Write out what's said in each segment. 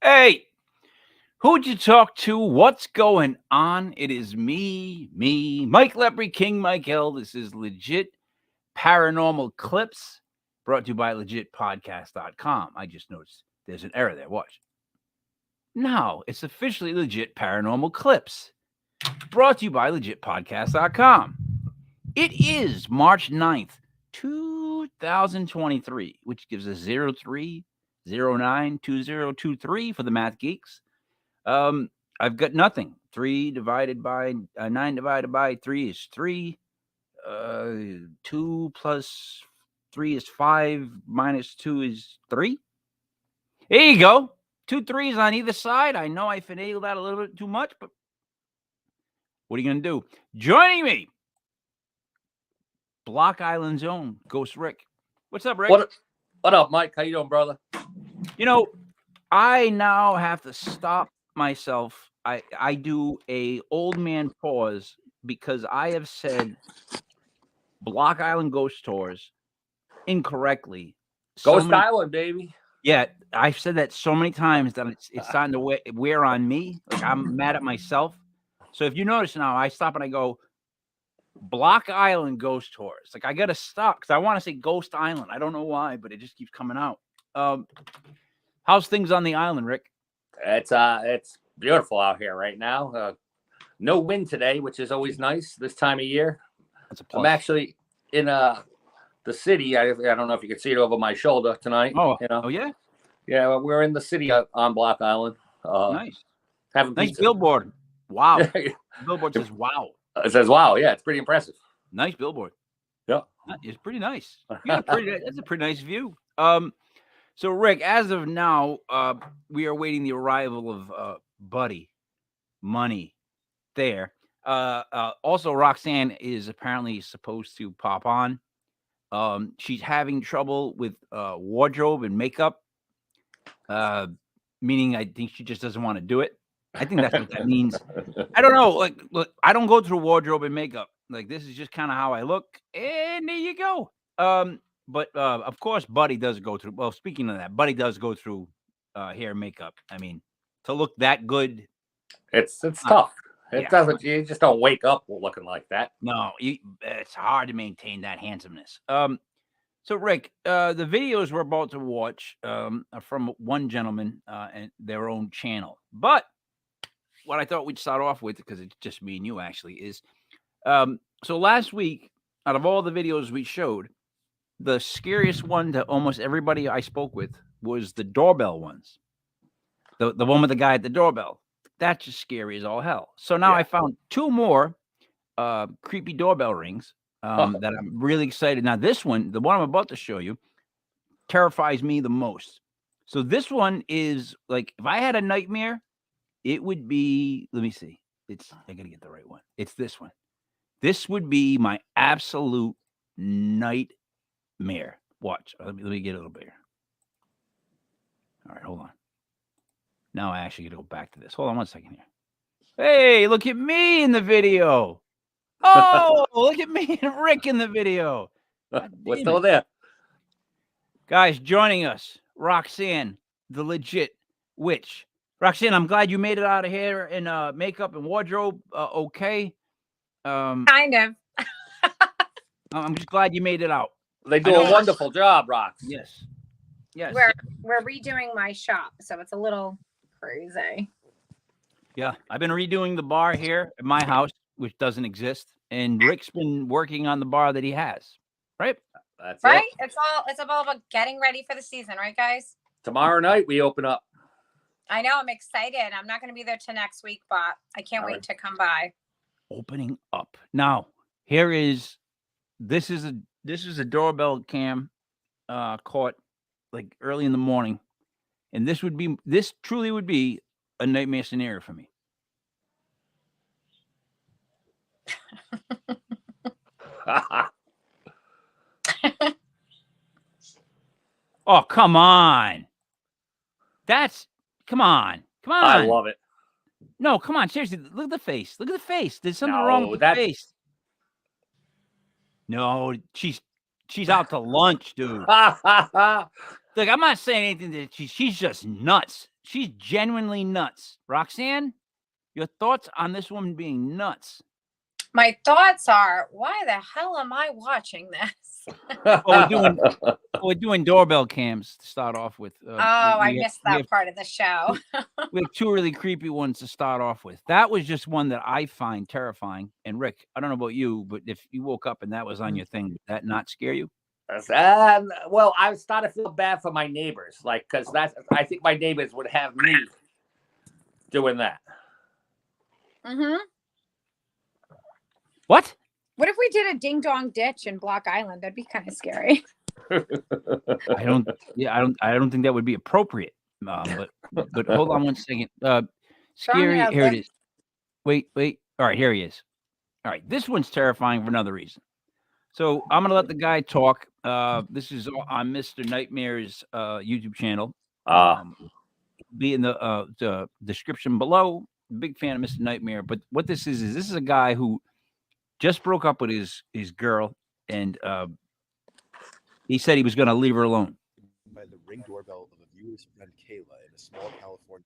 Hey, who'd you talk to? What's going on? It is me, Mike Lepre, King Mike L. This is Legit Paranormal Clips, brought to you by legitpodcast.com. I just noticed there's an error there. Watch. No, it's officially Legit Paranormal Clips, brought to you by legitpodcast.com. It is March 9th, 2023, which gives us 03092023 for the math geeks. I've got nothing. 3 divided by 9 divided by 3 is 3. 2 plus 3 is 5 minus 2 is 3. There you go. 2 3s on either side. I know I finagled that a little bit too much, but what are you going to do? Joining me, Block Island's own Ghost Rick. What's up, Rick? What up, Mike? How you doing, brother? You know, I now have to stop myself. I do a old man pause because I have said Block Island Ghost Tours incorrectly. Ghost Island, baby. Yeah, I've said that so many times that it's starting to wear on me. Like I'm mad at myself. So if you notice now, I stop and I go Block Island Ghost Tours. Like I got to stop because I want to say Ghost Island. I don't know why, but it just keeps coming out. How's things on the island, Rick? It's beautiful out here right now. No wind today, which is always nice this time of year. That's a plus. I'm actually in the city. I don't know if you can see it over my shoulder tonight. Oh, oh yeah? Yeah, we're in the city on Block Island. Nice. Having nice pizza. Billboard. Wow. Billboard says wow. It says wow. Yeah, it's pretty impressive. Nice billboard. Yeah. It's pretty nice. That's a pretty nice view. So Rick, as of now, we are awaiting the arrival of Buddy Money there. Also, Roxanne is apparently supposed to pop on. She's having trouble with wardrobe and makeup, meaning I think she just doesn't want to do it. I think that's what that means. I don't know. Like, look, I don't go through wardrobe and makeup. Like, this is just kind of how I look, and there you go. But of course, Buddy does go through. Well, speaking of that, Buddy does go through hair and makeup. I mean, to look that good, it's tough. It doesn't. You just don't wake up looking like that. No, it's hard to maintain that handsomeness. So Rick, the videos we're about to watch are from one gentleman and their own channel. But what I thought we'd start off with, because it's just me and you actually, is so last week, out of all the videos we showed, the scariest one to almost everybody I spoke with was the doorbell ones. The one with the guy at the doorbell. That's just scary as all hell. So now I found 2 more creepy doorbell rings that I'm really excited. Now this one, the one I'm about to show you, terrifies me the most. So this one is like, if I had a nightmare, it would be, let me see. I gotta get the right one. It's this one. This would be my absolute nightmare. Watch. Let me get a little bigger. All right, hold on. Now I actually got to go back to this. Hold on one second here. Hey, look at me in the video. Oh, look at me and Rick in the video. We're still there. Guys, joining us, Roxanne, the legit witch. Roxanne, I'm glad you made it out of here in makeup and wardrobe okay. Kind of. I'm just glad you made it out. They do a wonderful job, Rox. Yes. We're redoing my shop, so it's a little crazy. Yeah, I've been redoing the bar here at my house, which doesn't exist, and Rick's been working on the bar that he has. Right? That's right. It. It's all about getting ready for the season, right, guys? Tomorrow night we open up. I know. I'm excited. I'm not going to be there till next week, but I can't wait to come by. Opening up now. This is a doorbell cam caught like early in the morning, and this truly would be a nightmare scenario for me. Oh, come on. Come on. I love it. No, come on. Seriously, look at the face. Look at the face. There's something wrong with the face. No, she's out to lunch, dude. Look, I'm not saying anything that she's just nuts. She's genuinely nuts. Roxanne, your thoughts on this woman being nuts? My thoughts are, why the hell am I watching this? Well, we're doing doorbell cams to start off with. I missed that part of the show. We have two really creepy ones to start off with. That was just one that I find terrifying. And Rick, I don't know about you, but if you woke up and that was on your thing, would that not scare you? Well, I started to feel bad for my neighbors, like, because I think my neighbors would have me doing that. Mm-hmm. What? What if we did a ding dong ditch in Block Island? That'd be kind of scary. I don't think that would be appropriate. But hold on one second. Scary. Here it is. Wait. All right, here he is. All right, this one's terrifying for another reason. So I'm gonna let the guy talk. This is on Mr. Nightmare's YouTube channel. Be in the description below. Big fan of Mr. Nightmare. But what this is a guy who just broke up with his girl, and he said he was going to leave her alone. By the ring doorbell of a viewer's friend Kayla in a small California.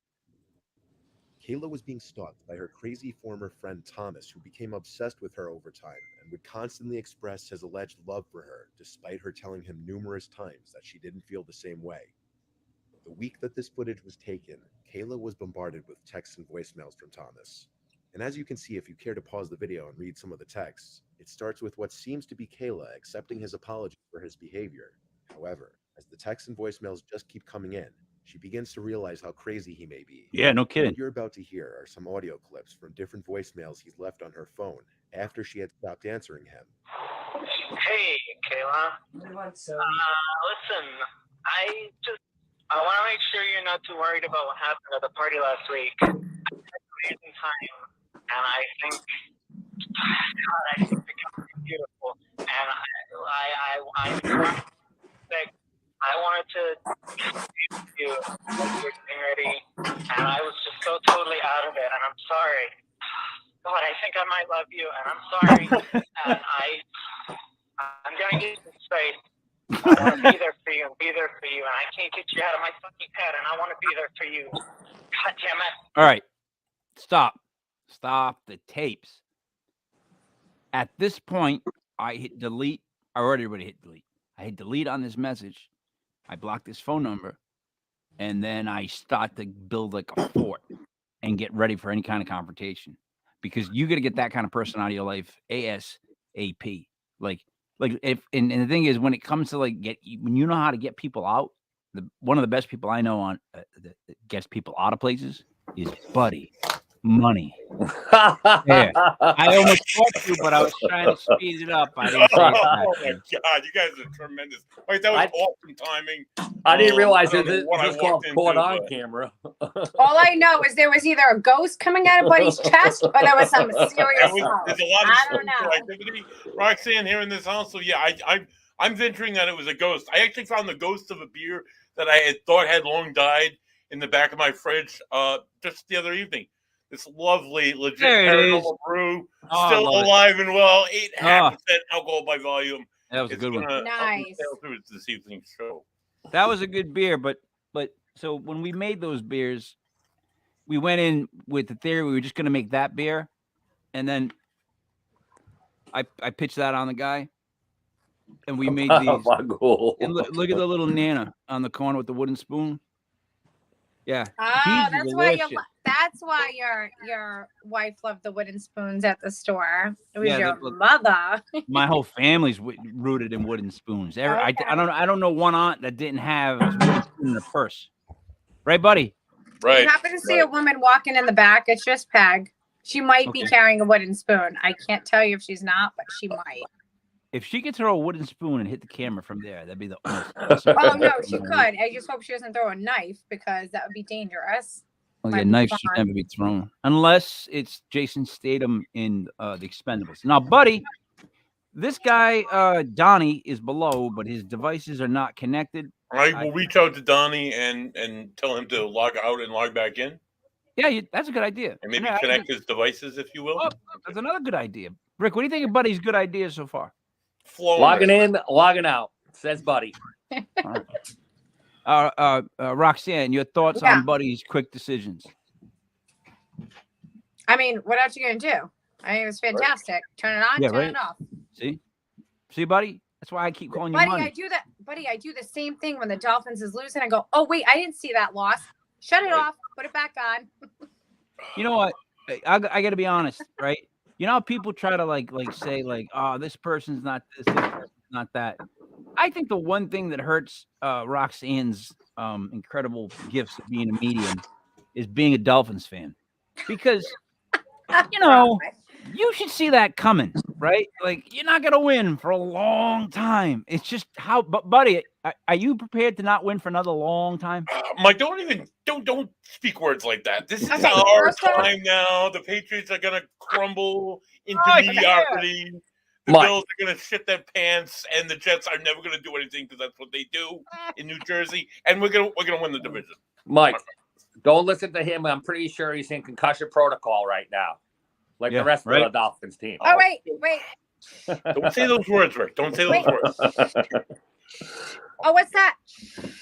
Kayla was being stalked by her crazy former friend Thomas, who became obsessed with her over time and would constantly express his alleged love for her, despite her telling him numerous times that she didn't feel the same way. The week that this footage was taken, Kayla was bombarded with texts and voicemails from Thomas. And as you can see, if you care to pause the video and read some of the texts, it starts with what seems to be Kayla accepting his apology for his behavior. However, as the texts and voicemails just keep coming in, she begins to realize how crazy he may be. Yeah, no kidding. What you're about to hear are some audio clips from different voicemails he's left on her phone after she had stopped answering him. Hey, Kayla. Listen, I want to make sure you're not too worried about what happened at the party last week. I had an amazing time, and I think the company is beautiful, and I wanted to be with you when you were getting ready, and I was just so totally out of it, and I'm sorry. God, I think I might love you, and I'm sorry, and I'm gonna get this straight. I want to be there for you and be there for you, and I can't get you out of my fucking head, and I want to be there for you. God damn it. All right. Stop the tapes. At this point, I hit delete. I already hit delete. I hit delete on this message. I blocked this phone number, and then I start to build like a fort and get ready for any kind of confrontation, because you got to get that kind of person out of your life ASAP. Like if and the thing is, when it comes to when you know how to get people out, one of the best people I know on that gets people out of places is Buddy Money. Yeah, I almost talked to you, but I was trying to speed it up. I didn't say it. Oh my God, you guys are tremendous! Like that was awesome timing. I didn't realize I this don't know was what I called walked caught into, on but- camera. All I know is there was either a ghost coming out of Buddy's chest or there was some serious smoke. There's a lot of I don't spiritual know. activity, Roxanne, here in this house. So yeah, I'm venturing that it was a ghost. I actually found the ghost of a beer that I had thought had long died in the back of my fridge just the other evening. This lovely, legit Paranormal brew, still alive and well, 8.5% alcohol by volume. That was a good one. Nice. Through this evening's show. That was a good beer, but so when we made those beers, we went in with the theory we were just going to make that beer, and then I pitched that on the guy, and we made these. And look at the little Nana on the corner with the wooden spoon. Yeah. That's why your wife loved the wooden spoons at the store. It was your look, mother. My whole family's rooted in wooden spoons. I don't know one aunt that didn't have a wooden spoon in her purse. Right, buddy? Right. If you happen to see a woman walking in the back, it's just Peg. She might be carrying a wooden spoon. I can't tell you if she's not, but she might. If she could throw a wooden spoon and hit the camera from there, that'd be the most. Oh no, she could. I just hope she doesn't throw a knife, because that would be dangerous. Oh yeah, knives should never be thrown unless it's Jason Statham in The Expendables. Now, buddy, this guy Donnie is below, but his devices are not connected. I will reach out to Donnie and tell him to log out and log back in. Yeah, that's a good idea. And maybe connect his devices, if you will. Oh, that's another good idea. Rick, what do you think of Buddy's good ideas so far? Logging in, logging out, says Buddy. Roxanne, your thoughts Yeah. on Buddy's quick decisions? I mean, what else you gonna do? I mean, it was fantastic. Turn it on, Yeah, turn right. it off. See, buddy. That's why I keep calling you Buddy, money. I do that. Buddy, I do the same thing when the Dolphins is losing. I go, oh wait, I didn't see that loss. Shut it off. Put it back on. You know what? I got to be honest, right? You know how people try to like say like, oh, this person's not this person's not that. I think the one thing that hurts Roxanne's incredible gifts of being a medium is being a Dolphins fan, because you know you should see that coming, right? Like you're not gonna win for a long time. It's just how, but buddy, are you prepared to not win for another long time? Mike, don't speak words like that. This is Okay, our first off- time now. The Patriots are gonna crumble into Oh, yeah. mediocrity. The Mike. Bills are gonna shit their pants, and the Jets are never gonna do anything because that's what they do in New Jersey. And we're gonna win the division. Mike, don't listen to him. I'm pretty sure he's in concussion protocol right now, like Yeah, the rest right. of the Dolphins team. Oh wait. Don't say those words, Rick. Don't say those words. Oh, what's that?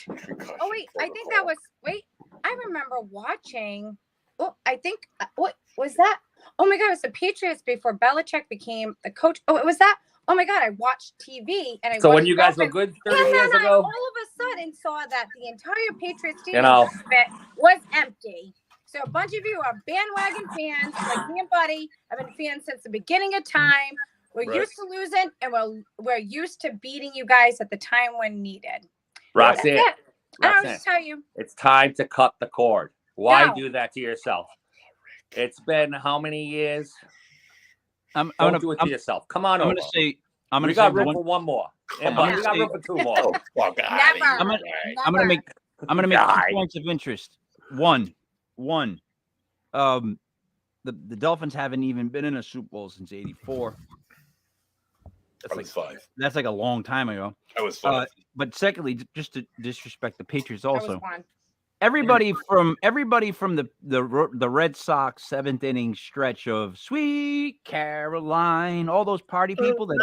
Concussion Oh wait, I think that protocol. was. Wait, I remember watching. Oh, I think what was that? Oh my God, it was the Patriots before Belichick became the coach. Oh, it was that. Oh my God, I watched TV and I. So when watched you guys were Dolphins, good 30 and years then I ago, all of a sudden saw that the entire Patriots team You know. was empty. So a bunch of you are bandwagon fans, like me and Buddy. I've been fans since the beginning of time. We're Right. used to losing, and we're used to beating you guys at the time when needed. Roxanne, That's it. And I'll Roxanne, just tell you. it's time to cut the cord. Why No. do that to yourself? It's been how many years? I'm Don't gonna do it to yourself. Come on I'm over. gonna say I'm We gonna got say room one, for one more. Come And on. we got room for two more. Oh, fuck outta Never. here. I'm gonna- Right. I'm gonna make Never. 2 points of interest. One. The Dolphins haven't even been in a Super Bowl since '84. I was 5. That's like a long time ago. I was 5. But secondly, just to disrespect the Patriots, That was also one. everybody from the Red Sox 7th inning stretch of Sweet Caroline, all those party people that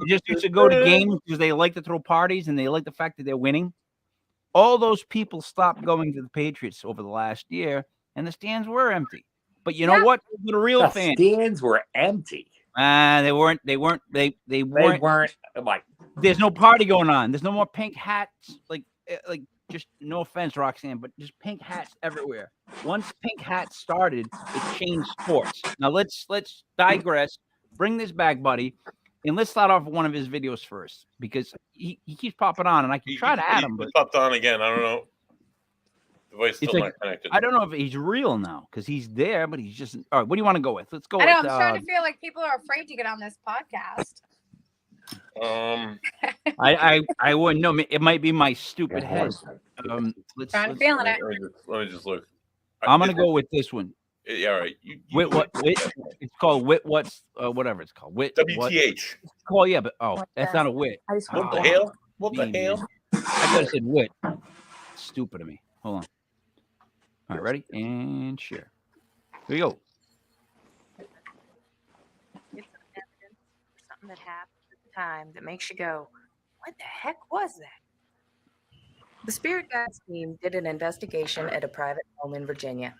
just used to go to games because they like to throw parties and they like the fact that they're winning. All those people stopped going to the Patriots over the last year, and the stands were empty. But you know Yeah. what? The real The fans, stands were empty. they weren't. They weren't. Like, There's no party going on. There's no more pink hats. Like just no offense, Roxanne, but just pink hats everywhere. Once pink hats started, it changed sports. Now let's digress. Bring this back, buddy, and let's start off with one of his videos first because he keeps popping on, and I can try to add him, but He popped on again. I don't know. Device still like- not connected. I don't know if he's real now because he's there, but he's just all right. What do you want to go with? Let's go I know. with. I'm starting to feel like people are afraid to get on this podcast. I wouldn't know. It might be my stupid head. Let's. Trying to feeling it. Let me just look. I'm gonna go with this one. Yeah, all right. You Wit what? Wit. It's called wit. What's whatever it's called. Wit. What? WTH. Oh yeah, but What that's the- not a wit. I just What the want hell? What the Me, hell? man. I thought it said wit. Stupid of me. Hold on. All right, ready and share. Here we go. It's some evidence for something that happened at the time that makes you go, what the heck was that? The Spirit Guides team did an investigation at a private home in Virginia.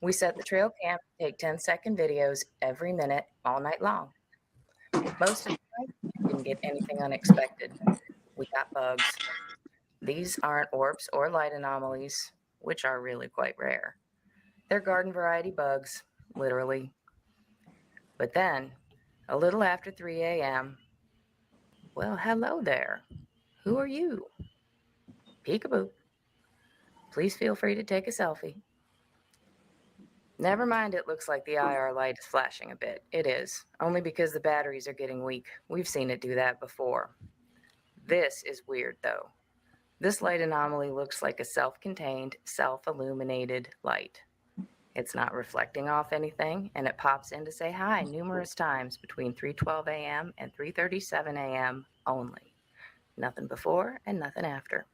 We set the trail camp to take 10-second videos every minute, all night long. Most of the time, we didn't get anything unexpected. We got bugs. These aren't orbs or light anomalies, which are really quite rare. They're garden variety bugs, literally. But then, a little after 3 a.m., well, hello there. Who are you? Peekaboo. Please feel free to take a selfie. Never mind, it looks like the IR light is flashing a bit. It is, only because the batteries are getting weak. We've seen it do that before. This is weird, though. This light anomaly looks like a self-contained, self-illuminated light. It's not reflecting off anything, and it pops in to say hi numerous times between 3:12 a.m. and 3:37 a.m. only. Nothing before and nothing after.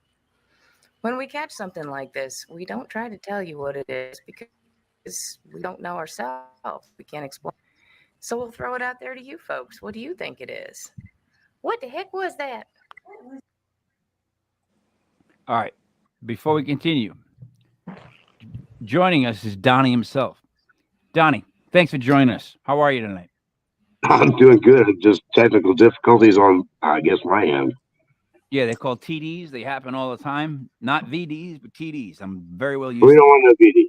When we catch something like this, we don't try to tell you what it is because we don't know ourselves. We can't explain. So we'll throw it out there to you folks. What do you think it is? What the heck was that? All right. Before we continue, joining us is Donnie himself. Donnie, thanks for joining us. How are you tonight? I'm doing good. Just technical difficulties on, I guess, my end. Yeah, they're called TDs. They happen all the time. Not VDs, but TDs. I'm very well used We don't to it. want no BD.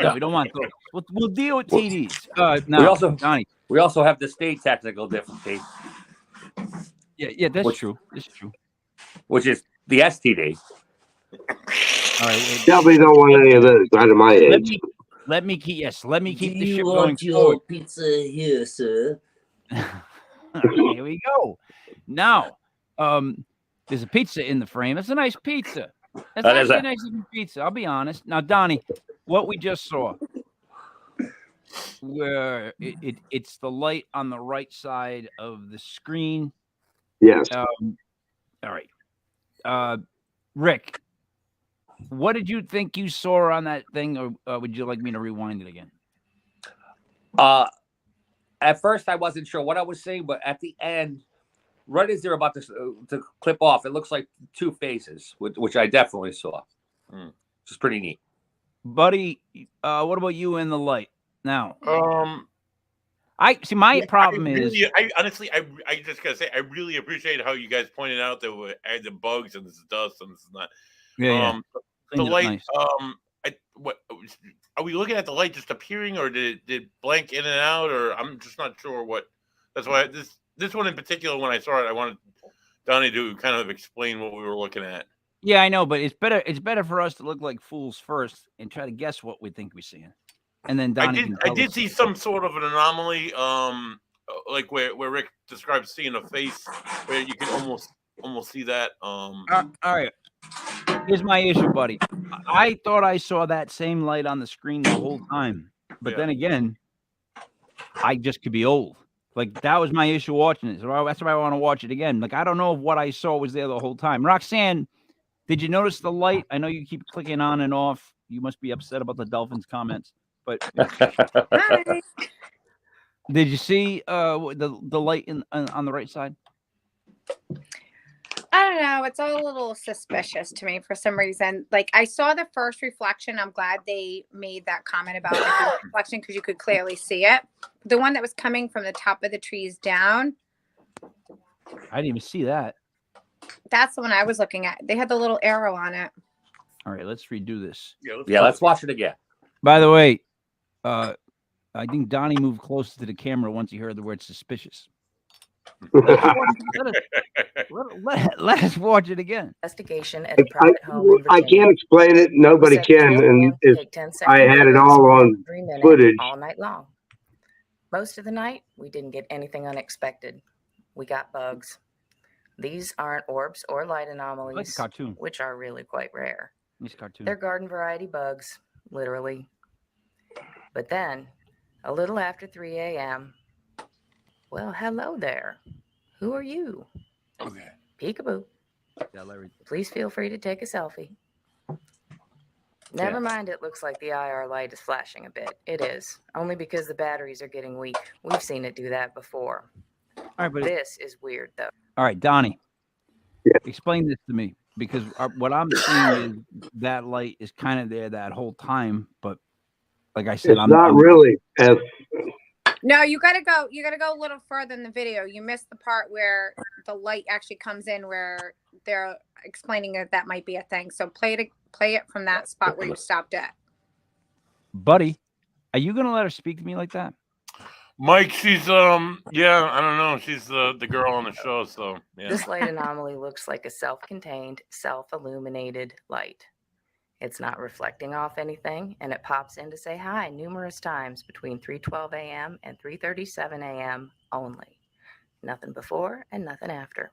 No, we don't want those. We'll deal with Well, TDs. Now, Donnie. We also have the state technical difficulty, Yeah, that's which true. That's true. which is the STD. All right. Well, Definitely don't want any of those out of my age. let me keep Do the ship you going want your forward. pizza here, sir? Here we go. Now, there's a pizza in the frame. That's a nice pizza. That's That is actually a- a nice looking pizza. I'll be honest. Now, Donnie, what we just saw, where it's the light on the right side of the screen. Yes. All right. Rick, what did you think you saw on that thing, or would you like me to rewind it again? At first, I wasn't sure what I was seeing, but at the end, right as they're about to clip off, it looks like two faces, which I definitely saw. Which is pretty neat. Buddy, what about you in the light? Now, I see. My problem is, I honestly, I just gotta say, I really appreciate how you guys pointed out there were the bugs and this dust and this is not. yeah. The Cleaned it up light. nice. What are we looking at? The light just appearing, or did it blank in and out, or I'm just not sure what. That's why this one in particular, when I saw it, I wanted Donnie to kind of explain what we were looking at. Yeah, I know, but it's better. It's better for us to look like fools first and try to guess what we think we're seeing, and then Donnie can I tell did us. see some sort of an anomaly, like where Rick describes seeing a face, where you can almost see that. All right. Here's my issue, buddy. I thought I saw that same light on the screen the whole time, but Yeah. then again, I just could be old. Like that was my issue watching it. So that's why I want to watch it again. Like I don't know if what I saw was there the whole time. Roxanne, did you notice the light? I know you keep clicking on and off. You must be upset about the Dolphins comments, but Hi. did you see the light on the right side? I don't know. It's all a little suspicious to me for some reason. Like I saw the first reflection. I'm glad they made that comment about the reflection because you could clearly see it. The one that was coming from the top of the trees down, I didn't even see that. that's the one I was looking at. They had the little arrow on it. All right, let's redo this. Yeah, let's watch it again. By the way, I think Donnie moved closer to the camera once he heard the word suspicious. Let us watch it again. Investigation at a private home in I Virginia. can't explain it. Nobody Said can. 12 And a.m. if take 10 I second had it videos all on every 3 minutes footage. all night long. Most of the night, we didn't get anything unexpected. We got bugs. These aren't orbs or light Like a anomalies, cartoon. which are really quite rare. Nice cartoon. They're garden variety bugs, literally. But then, a little after 3 a.m., well, hello there. Who are you? Okay. Peekaboo. Yeah, Larry. Please feel free to take a selfie. Never mind, it looks like the IR light is flashing a bit. It is, only because the batteries are getting weak. We've seen it do that before. All right, but This is weird, though. all right, Donnie. Yeah. Explain this to me because what I'm seeing is that light is kind of there that whole time, but like I said, It's not really as No, you gotta go a little further in the video. You missed the part where the light actually comes in where they're explaining that might be a thing. So play it from that spot where you stopped at. buddy. Are you gonna let her speak to me like that? Mike, she's yeah, I don't know. She's the girl on the show, so yeah. This light anomaly looks like a self-contained, self-illuminated light. It's not reflecting off anything, and it pops in to say hi numerous times between 3:12 a.m. and 3:37 a.m. only. Nothing before and nothing after.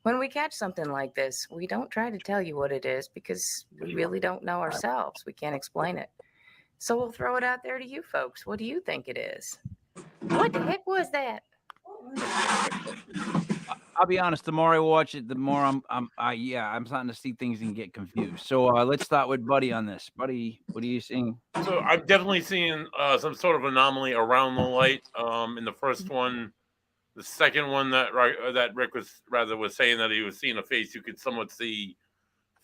When we catch something like this, we don't try to tell you what it is because we really don't know ourselves. We can't explain it. So we'll throw it out there to you folks. What do you think it is? What the heck was that? I'll be honest. The more I watch it, the more I'm starting to see things and get confused. So let's start with Buddy on this. Buddy, what are you seeing? So I'm definitely seeing some sort of anomaly around the light. In the first one, the second one that Rick was saying that he was seeing a face, you could somewhat see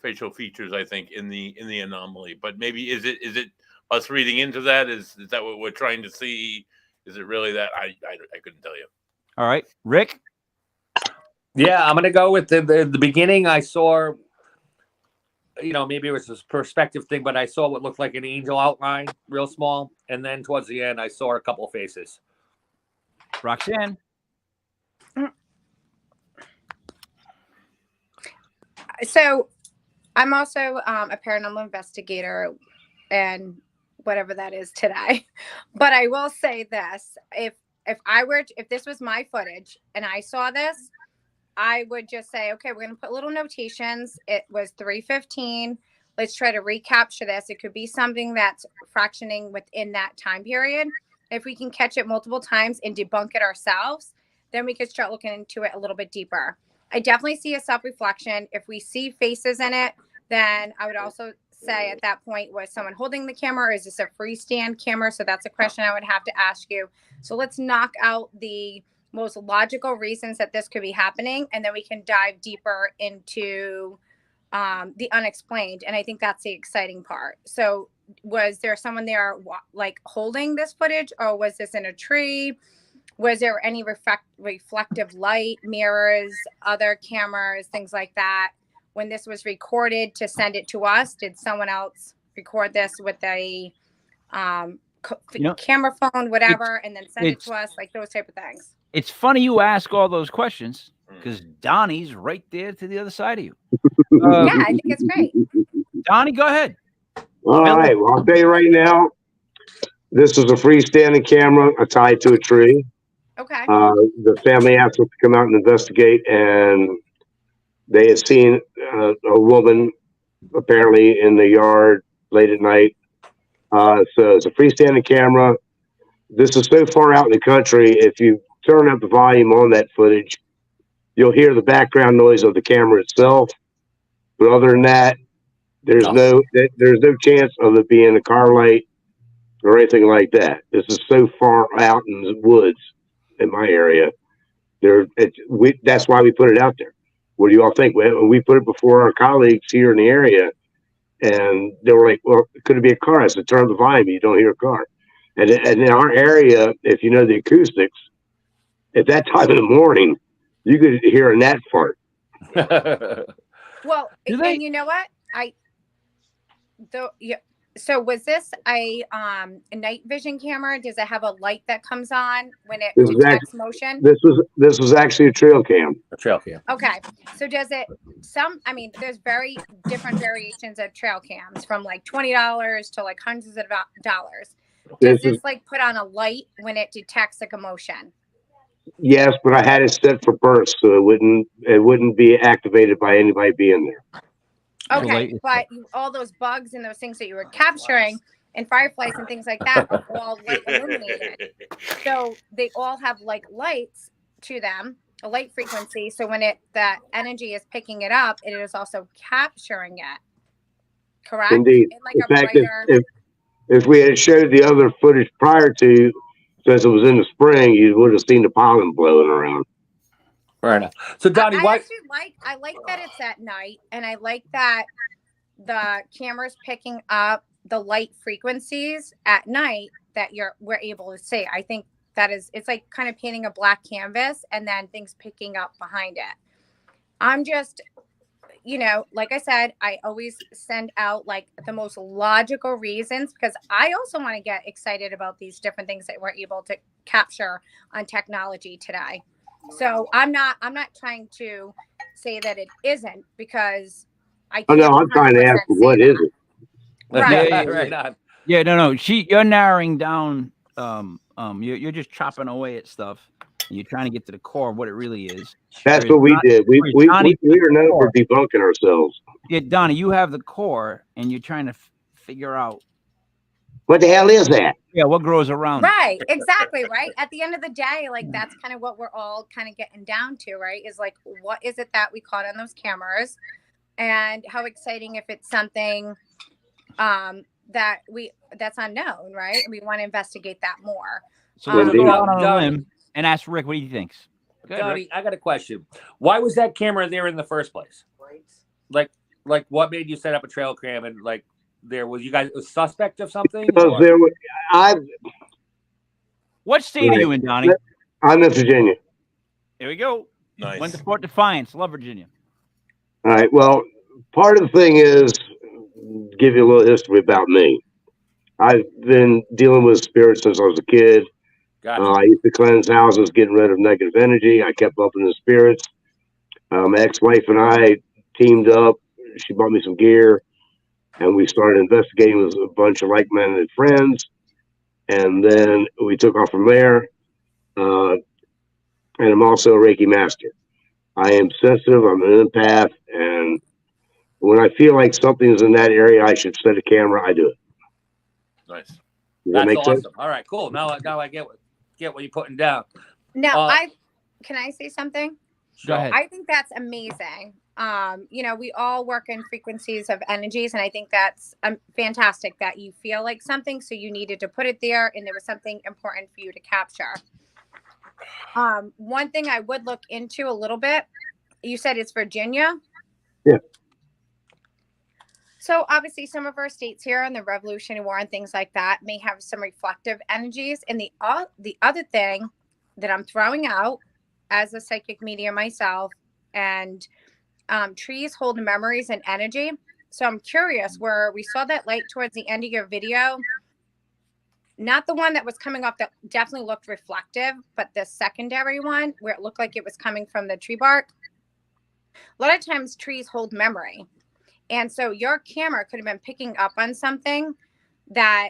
facial features, I think, in the anomaly. But maybe is it us reading into that? Is that what we're trying to see? Is it really that? I couldn't tell you. All right, Rick. Yeah, I'm gonna go with the beginning. I saw, maybe it was a perspective thing, but I saw what looked like an angel outline, real small, and then towards the end, I saw a couple of faces. Roxanne. So I'm also a paranormal investigator and whatever that is today. But I will say this, if this was my footage and I saw this, I would just say, okay, we're going to put little notations. It was 3:15. Let's try to recapture this. It could be something that's fractioning within that time period. If we can catch it multiple times and debunk it ourselves, then we could start looking into it a little bit deeper. I definitely see a self-reflection. If we see faces in it, then I would also say at that point, was someone holding the camera, or is this a freestand camera? So that's a question I would have to ask you. So let's knock out the most logical reasons that this could be happening, and then we can dive deeper into the unexplained. And I think that's the exciting part. So was there someone there like holding this footage, or was this in a tree? Was there any reflective light, mirrors, other cameras, things like that? When this was recorded to send it to us, did someone else record this with a camera phone, whatever, and then send it to us, like those type of things? It's funny you ask all those questions because Donnie's right there to the other side of you. Yeah, I think it's great. Donnie, go ahead. All right. Well, I'll tell you right now, this is a freestanding camera tied to a tree. Okay. The family asked us to come out and investigate, and they had seen a woman apparently in the yard late at night. So it's a freestanding camera. This is so far out in the country, if you turn up the volume on that footage, you'll hear the background noise of the camera itself. But other than that, there's no chance of it being a car light or anything like that. This is so far out in the woods in my area. That's why we put it out there. What do you all think? We put it before our colleagues here in the area, and they were like, well, could it be a car? I said, turn up the volume, you don't hear a car. And in our area, if you know the acoustics, at that time in the morning, you could hear a gnat fart. Well, and you know what? So was this a night vision camera? Does it have a light that comes on when it detects motion? This was actually a trail cam. A trail cam. Okay. So does it there's very different variations of trail cams, from like $20 to like hundreds of dollars. Does this like put on a light when it detects like a motion? Yes, but I had it set for burst, so it wouldn't be activated by anybody being there. Okay, but all those bugs and those things that you were capturing and fireflies and things like that are all light illuminated. So they all have like lights to them, a light frequency. So when that energy is picking it up, it is also capturing it. Correct? Indeed. Like in fact, if we had showed the other footage prior to, since it was in the spring, you would have seen the pollen blowing around. Fair enough. So Donnie, I like that it's at night, and I like that the camera's picking up the light frequencies at night that we're able to see. I think it's like kind of painting a black canvas and then things picking up behind it. I'm just, like I said, I always send out like the most logical reasons, because I also want to get excited about these different things that we're able to capture on technology today. So I'm not trying to say that it isn't, because I can't. Oh no, I'm trying to ask what is it? Right. Right. Yeah, no. You're narrowing down. You're just chopping away at stuff. And you're trying to get to the core of what it really is. That's what we did. We are known for debunking ourselves. Yeah, Donnie, you have the core, and you're trying to figure out what the hell is that? Yeah, what grows around? Right, exactly, right. At the end of the day, like that's kind of what we're all kind of getting down to, right? Is like, what is it that we caught on those cameras, and how exciting if it's something that's unknown, right? We want to investigate that more. So we're going out on a limb and ask Rick what he thinks. Donnie, I got a question. Why was that camera there in the first place? Like, like what made you set up a trail cam and like there was you guys a suspect of something? Because or- there was, What state are you in, Donnie? I'm in Virginia. Here we go. Nice. Went to Fort Defiance. Love Virginia. All right. Well, part of the thing is, give you a little history about me. I've been dealing with spirits since I was a kid. Gotcha. I used to cleanse houses, getting rid of negative energy. I kept up in the spirits. My ex-wife and I teamed up. She bought me some gear, and we started investigating with a bunch of like-minded friends. And then we took off from there. And I'm also a Reiki master. I am sensitive. I'm an empath, and when I feel like something's in that area, I should set a camera. I do it. Nice. Does that That's make awesome. sense? All right, cool. Now I get what you're putting down. Now, can I say something? Go ahead. I think that's amazing. You know, we all work in frequencies of energies, and I think that's fantastic that you feel like something, so you needed to put it there, and there was something important for you to capture. One thing I would look into a little bit, you said it's Virginia? Yeah. So obviously some of our states here in the Revolutionary War and things like that may have some reflective energies. And the other thing that I'm throwing out as a psychic medium myself, and trees hold memories and energy. So I'm curious, where we saw that light towards the end of your video, not the one that was coming off that definitely looked reflective, but the secondary one where it looked like it was coming from the tree bark. A lot of times trees hold memory. And so your camera could have been picking up on something that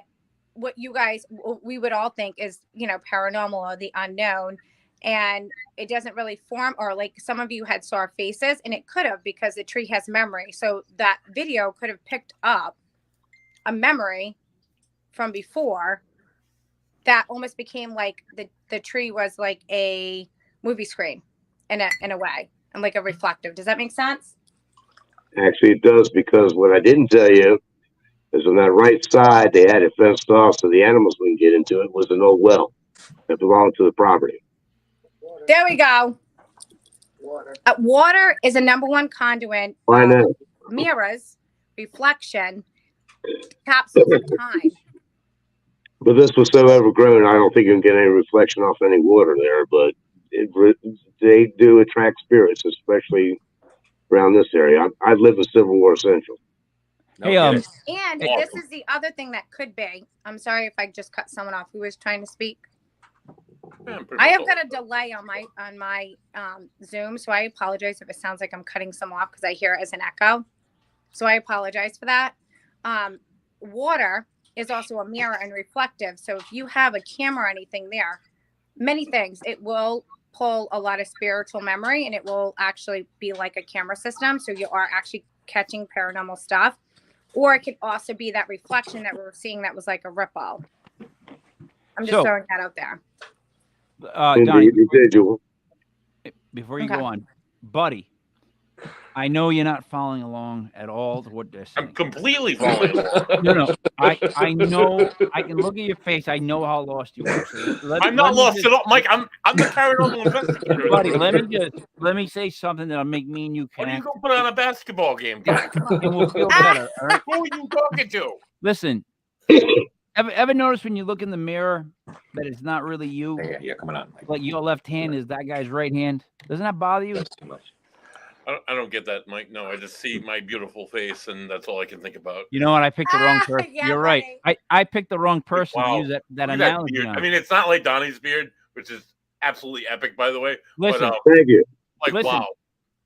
what you guys, we would all think is, you know, paranormal or the unknown. And it doesn't really form, or like some of you had saw faces, and it could have, because the tree has memory. So that video could have picked up a memory from before that almost became like the tree was like a movie screen in a way, and like a reflective. Does that make sense? Actually, it does, because what I didn't tell you is on that right side, they had it fenced off so the animals wouldn't get into it. Was an old well that belonged to the property. There we go. Water is a #1 conduit. I know. Mirrors, reflection, capsules of time. But this was so overgrown, I don't think you can get any reflection off any water there. But they do attract spirits, especially around this area. I live in Civil War Central. Hey, And this is the other thing that could be. I'm sorry if I just cut someone off who was trying to speak. I have got a delay on my Zoom, so I apologize if it sounds like I'm cutting some off, because I hear it as an echo. So I apologize for that. Water is also a mirror and reflective. So if you have a camera or anything there, many things, it will pull a lot of spiritual memory, and it will actually be like a camera system. So you are actually catching paranormal stuff. Or it could also be that reflection that we're seeing that was like a ripple. I'm just throwing that out there. Donnie, Individual. before you go on, buddy, I know you're not following along at all to what they're saying. I'm completely following along. No, I know. I can look at your face. I know how lost you are. So I'm not lost at all, Mike. I'm the paranormal investigator. Buddy, let me say something that'll make me and you Why connect. don't you go put on a basketball game, guy? And we'll feel better. All right? Who are you talking to? Listen, ever notice when you look in the mirror that it's not really you? Yeah, coming on. Like your left hand is that guy's right hand. Doesn't that bother you? That's too much. I don't get that, Mike. No, I just see my beautiful face, and that's all I can think about. You know what? I picked the wrong person. Yeah, You're right. I picked the wrong person Wow. to use that Look at that analogy beard. on. I mean, it's not like Donnie's beard, which is absolutely epic, by the way. Listen, but, Thank you. like, listen, wow.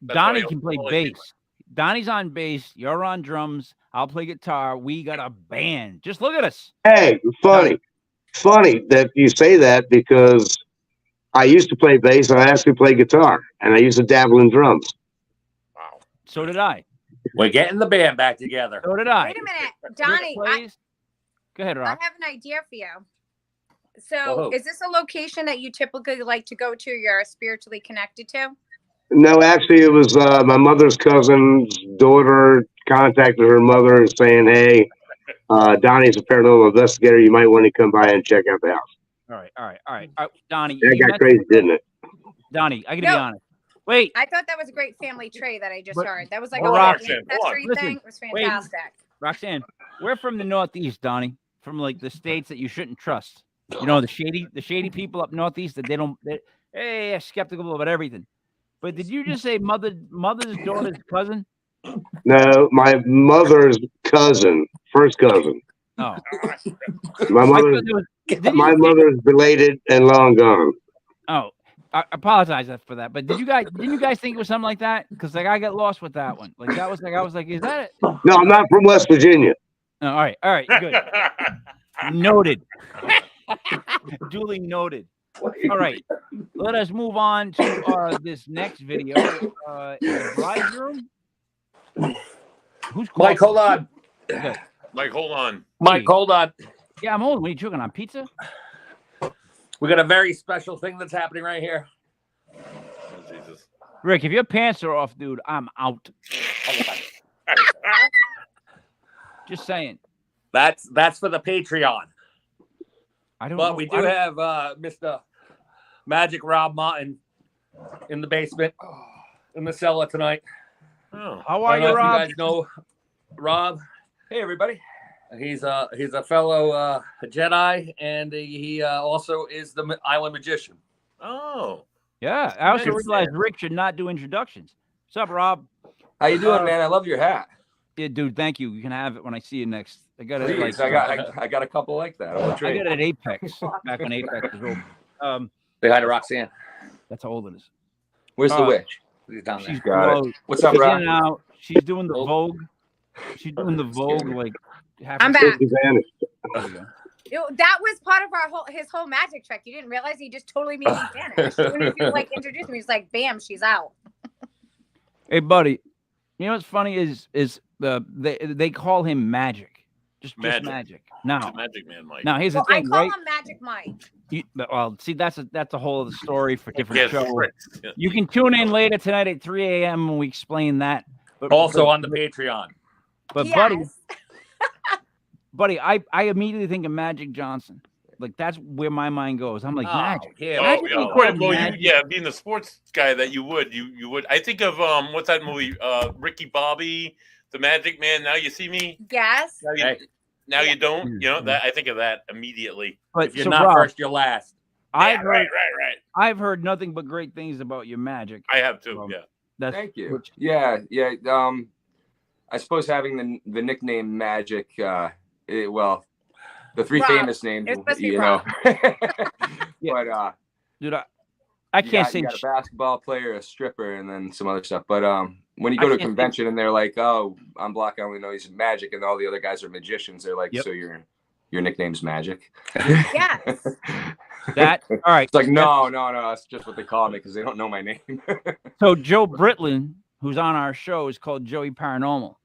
That's Donnie why can play all I see, bass. Donnie's on bass. You're on drums. I'll play guitar. We got a band. Just look at us. Hey, funny that you say that, because I used to play bass. I actually play guitar, and I used to dabble in drums. Wow. So did I. We're getting the band back together. So did I. Wait a minute, Rick Donnie. plays. Go ahead, I Rock. have an idea for you. So, Whoa. is this a location that you typically like to go to? You're spiritually connected to? No, actually, it was my mother's cousin's daughter contacted her mother saying, "Hey, Donnie's a paranormal investigator. You might want to come by and check out the house." All right. Donnie, That you got met- crazy, didn't it? Donnie, I got to No. be honest. Wait, I thought that was a great family trait that I just But- heard. That was like but a Roxanne, little ancestry listen, thing. It was wait. fantastic. Roxanne, we're from the Northeast, Donnie. From like the states that you shouldn't trust. You know, the shady people up Northeast that they're skeptical about everything. But did you just say mother's daughter's cousin? No, my mother's cousin, first cousin. Oh, My I mother, thought there was- did my you- mother's belated and long gone. Oh, I apologize for that. But didn't you guys think it was something like that? Because like I got lost with that one. Like that was like I was like, is that it? No, I'm not from West Virginia. Oh, all right, good. Noted. Duly noted. All right, let us move on to this next video. The bridegroom. Who's Mike, calling? hold on. Good. Mike, hold on. Mike, hold on. Yeah, I'm holding. What are you choking on? Pizza? We got a very special thing that's happening right here. Oh, Jesus. Rick, if your pants are off, dude, I'm out. Just saying. That's for the Patreon. I don't. But know, we do have Mr. Magic Rob Martin in the basement in the cellar tonight. Oh. How I are don't know you, if Rob? you guys know Rob. Hey, everybody. He's a fellow Jedi, and he also is the Island Magician. Oh. Yeah, I also Nice. realized Rick should not do introductions. What's up, Rob? How you doing, man? I love your hat. Yeah, dude, thank you. You can have it when I see you next. I got it. Please, Like, I got a couple like that. I I got it at Apex back when Apex was open. Say hi to Roxanne. That's how old it is. Where's the witch? He's down there. She's Got it. close. What's up, She's Rob? in and out. She's doing the Vogue. She's doing the Vogue like. I'm back. She vanished. There you go. That was part of his whole magic trick. You didn't realize he just totally made me vanish. As soon as you like introduced me, he's like, bam, she's out. Hey, buddy. You know what's funny is they call him Magic. Just Magic. He's Now, a magic man, Mike. now here's the Well, I thing, call right? him Magic Mike. Well, see, that's a whole other story for different Yes, show. right. You can tune in later tonight at 3 a.m. when we explain that. But Also on the Patreon. but Yes. buddy, I immediately think of Magic Johnson. Like that's where my mind goes. I'm like Magic. Yeah. Oh, Magic yeah. being called Well, Magic. being the sports guy that you would. I think of what's that movie? Ricky Bobby, the Magic Man. Now you see me. Yes. Now you don't. Mm-hmm. You know that. I think of that immediately. But If you're so, not Rob, first, you're last. I've Yeah, heard, right. I've heard nothing but great things about your Magic. I have too. Um, Yeah. That's Thank you. which- Yeah. I suppose having the nickname Magic, well, the three Rob. famous names, It's supposed to be you know. Yeah. But dude, I can't say you got a sh- basketball player, a stripper, and then some other stuff. But when you I go to a can't say- convention and they're like, "Oh, I'm Block, I only know he's Magic," and all the other guys are magicians, they're like, Yep. "So your nickname's Magic?" Yes. that. All right. It's like, no, that's just what they call me because they don't know my name. So Joe Britlin, who's on our show, is called Joey Paranormal.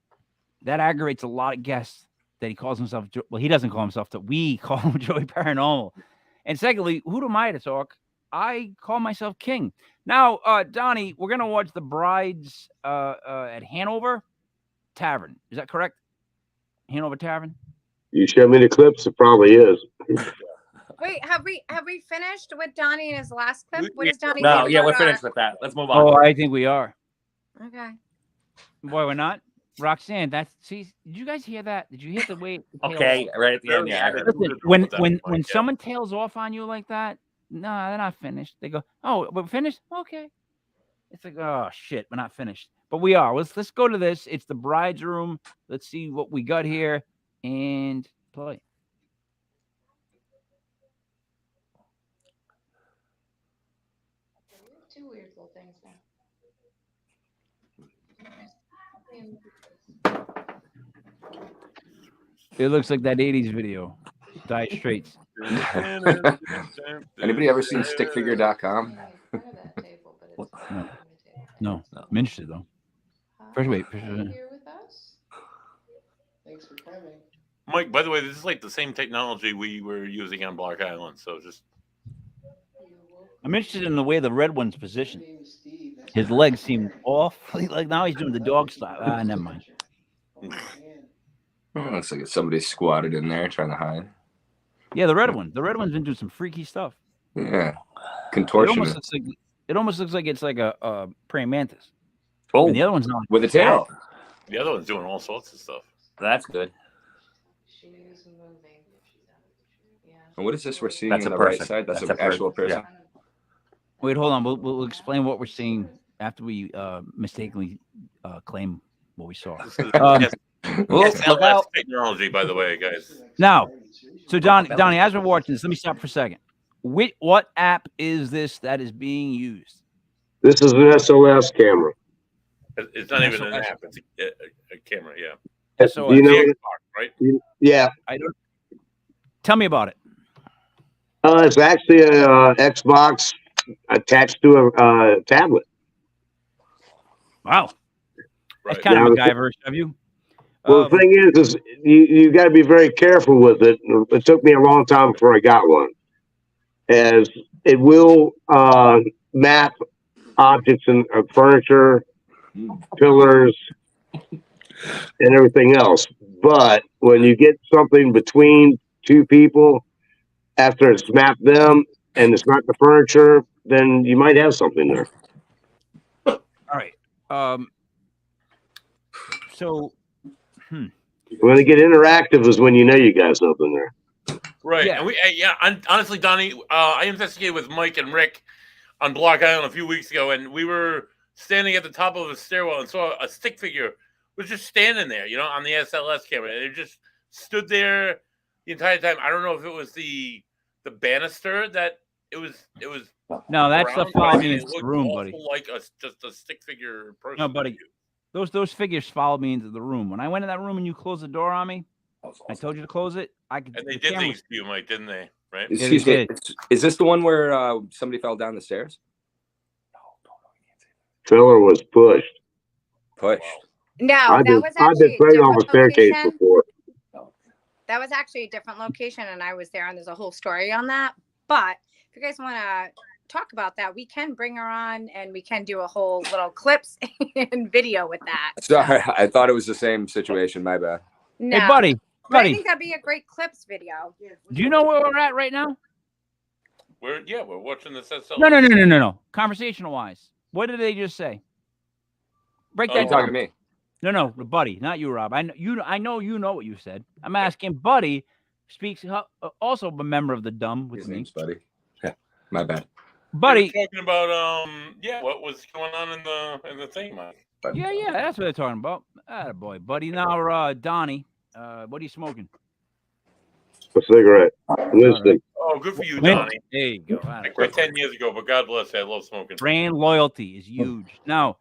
That aggravates a lot of guests that he calls himself. Well, he doesn't call himself that. We call him Joey Paranormal. And secondly, who am I to talk? I call myself King. Now, Donnie, we're gonna watch the brides at Hanover Tavern. Is that correct? Hanover Tavern. You show me the clips, it probably is. Wait, have we finished with Donnie in his last clip? What is Donnie? No, saying yeah, about we're our- finished with that. Let's move on. Oh, I think we are. Okay. Boy, we're not. Roxanne, see, did you guys hear that? Did you hear the way? the tail Okay, off? right at the end. Yeah. I heard it. Listen, when someone tails off on you like that, no, they're not finished. They go, "Oh, we're finished." Okay. It's like, oh shit, we're not finished, but we are. Let's go to this. It's the bride's room. Let's see what we got here and play. Two weird little things now. It looks like that '80s video, Dire Straits. Anybody ever seen stickfigure.com? No, I'm interested though. First, wait. Here with us. Thanks for coming. Mike, by the way, this is like the same technology we were using on Block Island. So just I'm interested in the way the red one's positioned. His legs seem off. Like now he's doing the dog style. Ah, never mind. Oh, looks like somebody squatted in there trying to hide. Yeah, the red one. The red one's been doing some freaky stuff. Yeah, It almost contortionist. looks like It almost looks like it's like a praying mantis. Oh, And the other one's not with a tail. The other one's doing all sorts of stuff. That's good. She is moving. Yeah. And what is this we're seeing That's on a the right person. side? That's That's an a person. actual person. Yeah. Wait, hold on. We'll explain what we're seeing after we mistakenly claim what we saw. This is Look SLS out. technology, by the way, guys. Now, so Donnie, as we're watching this, let me stop for a second. What app is this that is being used? This is an SLS camera. It's not even an SOS. app. It's a camera. Yeah. SOS. Do you know? The Xbox, right? Yeah. I don't. Tell me about it. It's actually a Xbox attached to a tablet. Wow. Right. That's kind Now, of MacGyver of you. Well, the thing is you got to be very careful with it. It took me a long time before I got one, as it will map objects and furniture, pillars, and everything else. But when you get something between two people, after it's mapped them and it's not the furniture, then you might have something there. All right. So, When they get interactive is when you know you got something there. Right. Yeah. And honestly, Donnie, I investigated with Mike and Rick on Block Island a few weeks ago, and we were standing at the top of a stairwell and saw a stick figure was just standing there, on the SLS camera. And it just stood there the entire time. I don't know if it was the banister that it was. No, that's the around, follow but me it into the looked room, awful buddy. like just a stick figure person. No, buddy. Those figures followed me into the room. When I went in that room and you closed the door on me, I told you to close it. And they did things to you, Mike, didn't they? Right? Excuse me. Is this the one where somebody fell down the stairs? Filler was pushed. Pushed. No, I've that was been actually a playing on the different staircase location. before. That was actually a different location, and I was there, and there's a whole story on that. But if you guys want to talk about that, we can bring her on, and we can do a whole little clips and video with that. Sorry, I thought it was the same situation. My bad. No, Hey, buddy. but I think that'd be a great clips video. Do you know where we're at right now? We're watching this SLS. No. Conversational wise, what did they just say? Break that You talking down. to me? No, buddy, not you, Rob. I know you know what you said. I'm asking, buddy. Speaks also a member of the dumb with His me. name's Buddy. Yeah, my bad. Buddy. They were talking about what was going on in the thing, Mike. Yeah, that's what they're talking about. Boy, buddy. Now, Donnie, what are you smoking? A cigarette. Listen. Oh, good for you, Wait, Donnie. there you go. I quit 10 years ago, but God bless you. I love smoking. Brand loyalty is huge. Now,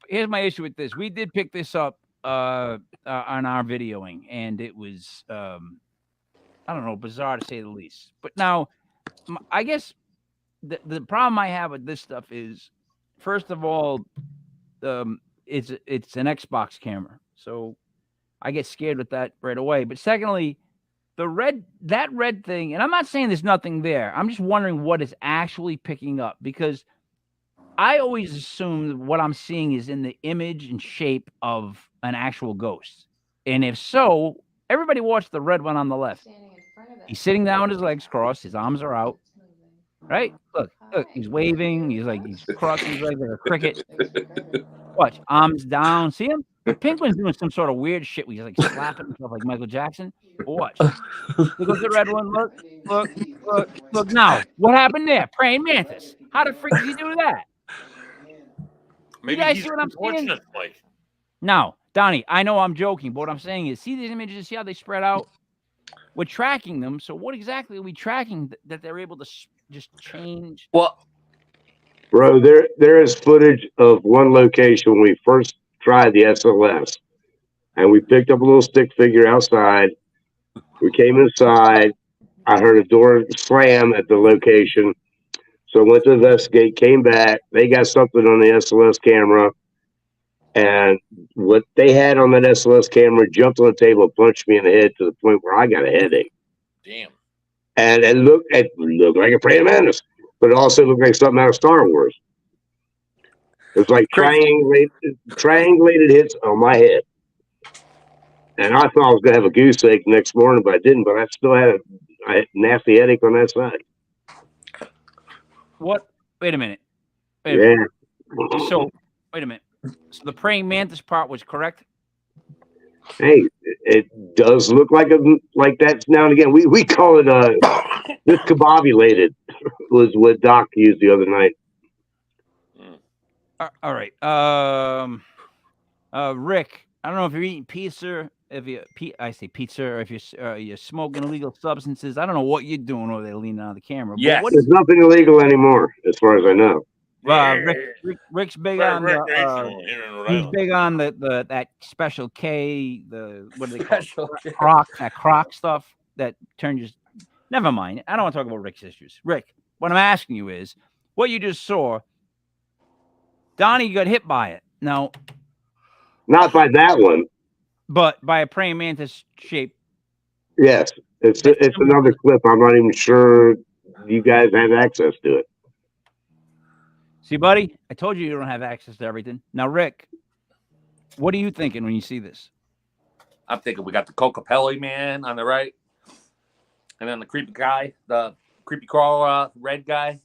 here's my issue with this. We did pick this up on our videoing, and it was, I don't know, bizarre to say the least. But now, I guess the problem I have with this stuff is, first of all, it's an Xbox camera, so I get scared with that right away. But secondly, that red thing, and I'm not saying there's nothing there. I'm just wondering what it's actually picking up, because I always assume what I'm seeing is in the image and shape of an actual ghost. And if so, everybody watch the red one on the left. He's sitting down with his legs crossed, his arms are out. Right? Look, he's waving. He's crossing his legs like a cricket. Watch, arms down. See him? The pink one's doing some sort of weird shit where he's slapping himself like Michael Jackson. But watch. Look at the red one. Look now. What happened there? Praying mantis. How the freak did he do that? Maybe you guys he's see what I'm saying? fortunate, Mike. Now, Donnie, I know I'm joking, but what I'm saying is, see these images, see how they spread out? We're tracking them. So what exactly are we tracking that they're able to just change? Well, bro, there is footage of one location when we first tried the SLS, and we picked up a little stick figure outside. We came inside. I heard a door slam at the location. So I went to investigate, came back. They got something on the SLS camera. And what they had on that SLS camera jumped on the table and punched me in the head to the point where I got a headache. Damn. And it looked like a praying mantis, but it also looked like something out of Star Wars. It was like triangulated hits on my head. And I thought I was going to have a goose egg next morning, but I didn't. But I still had a nasty headache on that side. What? Wait a minute. Wait a Yeah. minute. So wait a minute. So the praying mantis part was correct. Hey, it does look like that now and again. We call it discombobulated was what Doc used the other night. All right. Rick, I don't know if you're eating pizza, I say pizza, or if you're smoking illegal substances. I don't know what you're doing over there leaning on the camera. Yes. But what There's nothing illegal anymore, as far as I know. Rick's big Right, on recreational here in Rhode he's Island. big on the that special K, what do they call Special it? K. Croc stuff that turns you. Never mind. I don't want to talk about Rick's issues. Rick, what I'm asking you is, what you just saw. Donnie got hit by it. No, Not by that one. but by a praying mantis shape. Yes, it's another clip. I'm not even sure you guys have access to it. See, buddy, I told you don't have access to everything. Now, Rick, what are you thinking when you see this? I'm thinking we got the Cocapelli man on the right, and then the creepy guy, the creepy crawl red guy.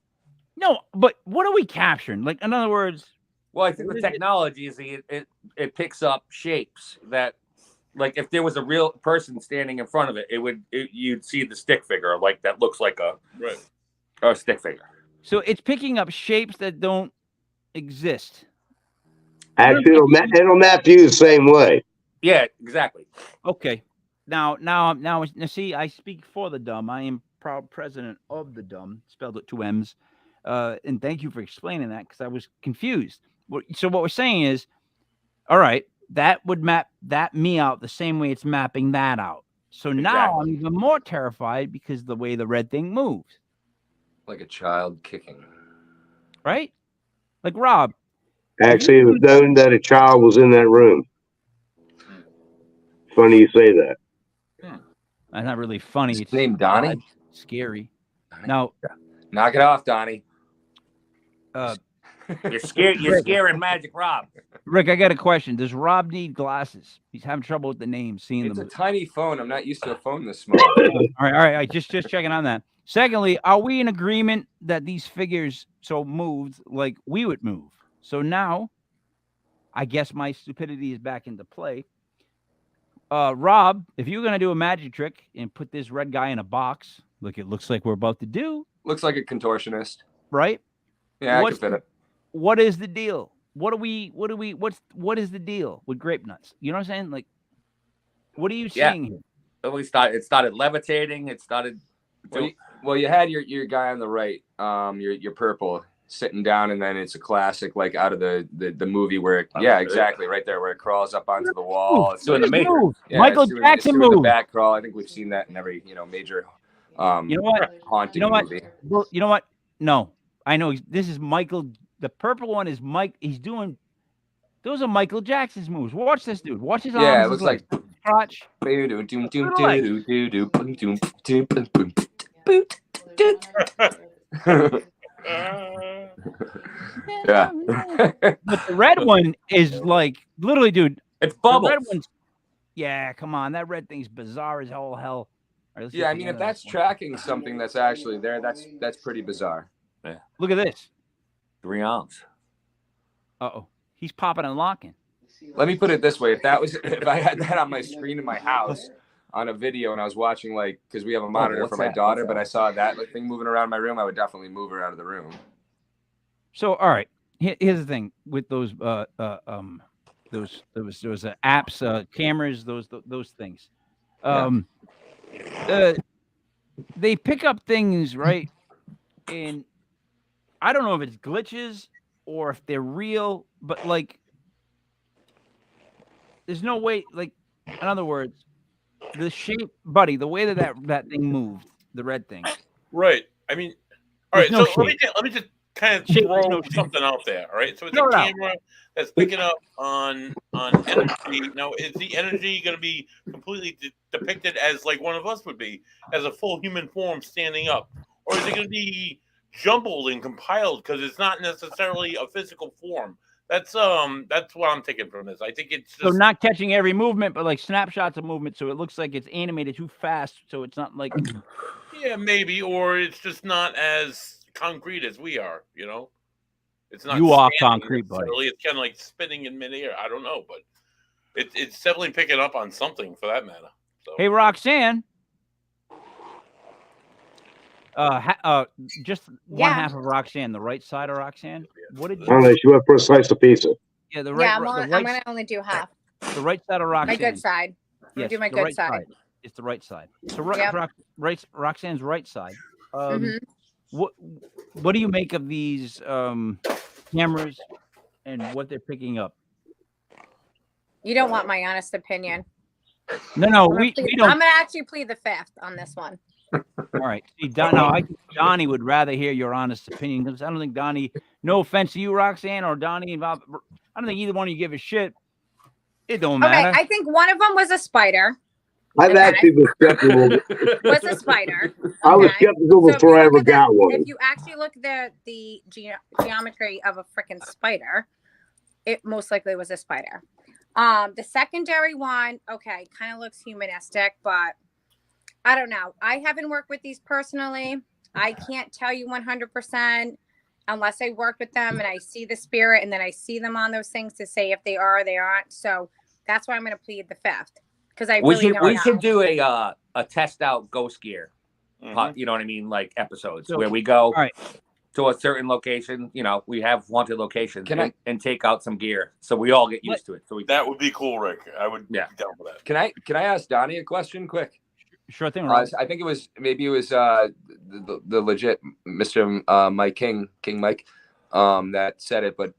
No, but what are we capturing? Like, in other words, well, I think the technology is it picks up shapes that, like, if there was a real person standing in front of it, you'd see the stick figure like that looks like a stick figure. So it's picking up shapes that don't exist. Actually, it'll map you the same way. Yeah, exactly. Okay. Now, see, I speak for the dumb. I am proud president of the dumb, spelled with 2 M's. And thank you for explaining that because I was confused. So what we're saying is, all right, that would map me out the same way it's mapping that out. So now I'm even more terrified because the way the red thing moves. Like a child kicking. Right? Like Rob. Actually, it was known that a child was in that room. Funny you say that. That's not really funny. It's named Donnie. Scary. Now, knock it off, Donnie. You're scared. You're scaring Magic Rob. Rick, I got a question. Does Rob need glasses? He's having trouble with the names, seeing it's them. It's a tiny phone. I'm not used to a phone this small. All right. Just checking on that. Secondly, are we in agreement that these figures moved like we would move? So now, I guess my stupidity is back into play. Rob, if you're gonna do a magic trick and put this red guy in a box, like it looks like we're about to do, looks like a contortionist, right? Yeah, I can fit it. What is the deal? What is the deal with grape nuts? You know what I'm saying? Like, what are you seeing here? It started levitating. It started. Well, you had your guy on the right, your purple sitting down, and then it's a classic like out of the movie where exactly right there where it crawls up onto the wall. It's doing the Matrix. Yeah, Michael Jackson move. The move. back crawl. I think we've seen that in every major haunting movie. Well, you know what? No, I know this is Michael. The purple one is Mike. He's doing. Those are Michael Jackson's moves. Watch this dude. Watch his arms. Yeah, it looks like crotch. Yeah. But the red one is like literally, dude. It's bubbles. The red one's, yeah, come on. That red thing's bizarre as all hell. Right, yeah, I mean, if that's tracking something that's actually there, that's pretty bizarre. Yeah. Look at this. 3 ounce. Uh-oh. He's popping and locking. Let me put it this way. If I had that on my screen in my house on a video and I was watching, like, because we have a monitor for my daughter, but I saw that thing moving around my room, I would definitely move her out of the room. So, all right. Here's the thing with those apps, cameras, those things. They pick up things, right? And I don't know if it's glitches or if they're real, but like, there's no way. Like, in other words, the shape, buddy, the way that thing moved, the red thing. Right. I mean, all right. No So let me just kind of throw something out there. All right. So it's a camera that's picking up on energy. Now, is the energy going to be completely depicted as like one of us would be, as a full human form standing up, or is it going to be jumbled and compiled because it's not necessarily a physical form? That's what I'm taking from this. I think it's just, so not catching every movement, but like snapshots of movement, so it looks like it's animated too fast, so it's not like yeah, maybe, or it's just not as concrete as we are, you know. It's not You off standing concrete, buddy. necessarily. It's kind of like spinning in midair. I don't know, but it's definitely picking up on something for that matter. So. Hey, Roxanne. Just one half of Roxanne, the right side of Roxanne. What did I don't know. She went for a slice of pizza. Yeah, the Yeah, right. I'm gonna only do half. The right side of Roxanne. My good side. I'm gonna Yes, do my the good right side. It's the right side. So Yep. Roxanne's right side. Mhm. What do you make of these cameras and what they're picking up? You don't want my honest opinion. No, we don't. I'm gonna actually plead the fifth on this one. All right. See, I think Donnie would rather hear your honest opinion because I don't think Donnie. No offense to you, Roxanne, or Donnie. I don't think either one of you give a shit. It don't matter. Okay, I think one of them was a spider. I've actually been skeptical. Was a spider. I was skeptical before I ever got one. If you actually look at the geometry of a freaking spider, it most likely was a spider. The secondary one, okay, kind of looks humanistic, but I don't know. I haven't worked with these personally. I can't tell you 100% unless I work with them and I see the spirit and then I see them on those things to say if they are or they aren't. So that's why I'm going to plead the fifth because I really don't know. We should do a test out ghost gear. You know what I mean? Like episodes where we go to a certain location. You know, we have wanted locations and take out some gear so we all get used to it. So that would be cool, Rick. I would be down for that. Can I ask Donnie a question quick? Sure thing. I think it was the legit Mr. Mike King Mike that said it. But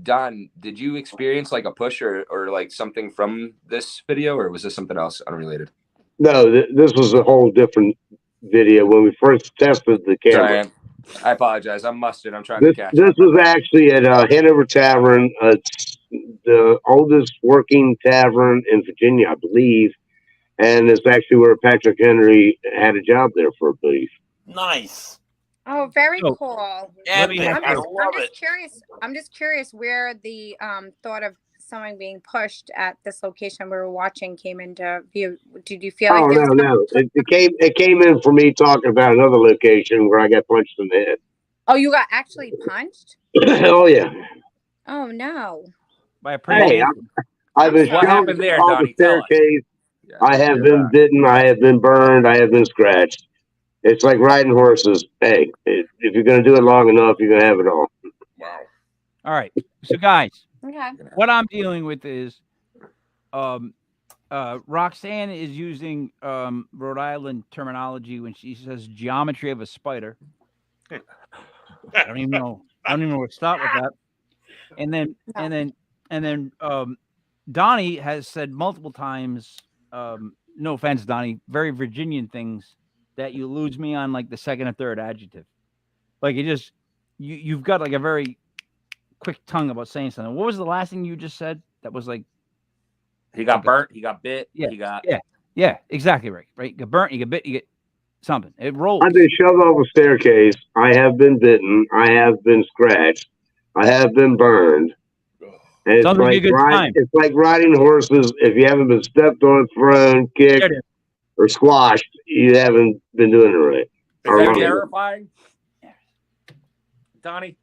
Don, did you experience like a push or like something from this video, or was this something else unrelated? No, this was a whole different video when we first tested the camera. Sorry, I apologize. I'm mustard. I'm trying This to catch this up. was actually at Hanover Tavern. It's the oldest working tavern in Virginia, I believe. And it's actually where Patrick Henry had a job there for a belief. Nice. Oh, very cool. Yeah, I'm just curious where the thought of someone being pushed at this location we were watching came into view. Did you feel like No. It came in for me talking about another location where I got punched in the head. Oh, you got actually punched? Oh yeah. Oh no. By a I've been What happened there, on Donnie? the staircase. I have been bitten. I have been burned. I have been scratched. It's like riding horses. Hey, if you're going to do it long enough, you're going to have it all. Wow. All right. So, guys, okay. What I'm dealing with is Roxanne is using Rhode Island terminology when she says geometry of a spider. I don't even know where to start with that. And then Donnie has said multiple times, no offense, Donnie, very Virginian things that you lose me on like the second or third adjective. Like you've got like a very quick tongue about saying something. What was the last thing you just said? That was like he got burnt, he got bit, yeah, exactly right. You get burnt, you get bit, you get something. It rolls. I've been shoved off a staircase. I have been bitten. I have been scratched. I have been burned. And it's like riding horses. If you haven't been stepped on, thrown, kicked, or squashed, you haven't been doing it right. Is that terrifying? Donnie?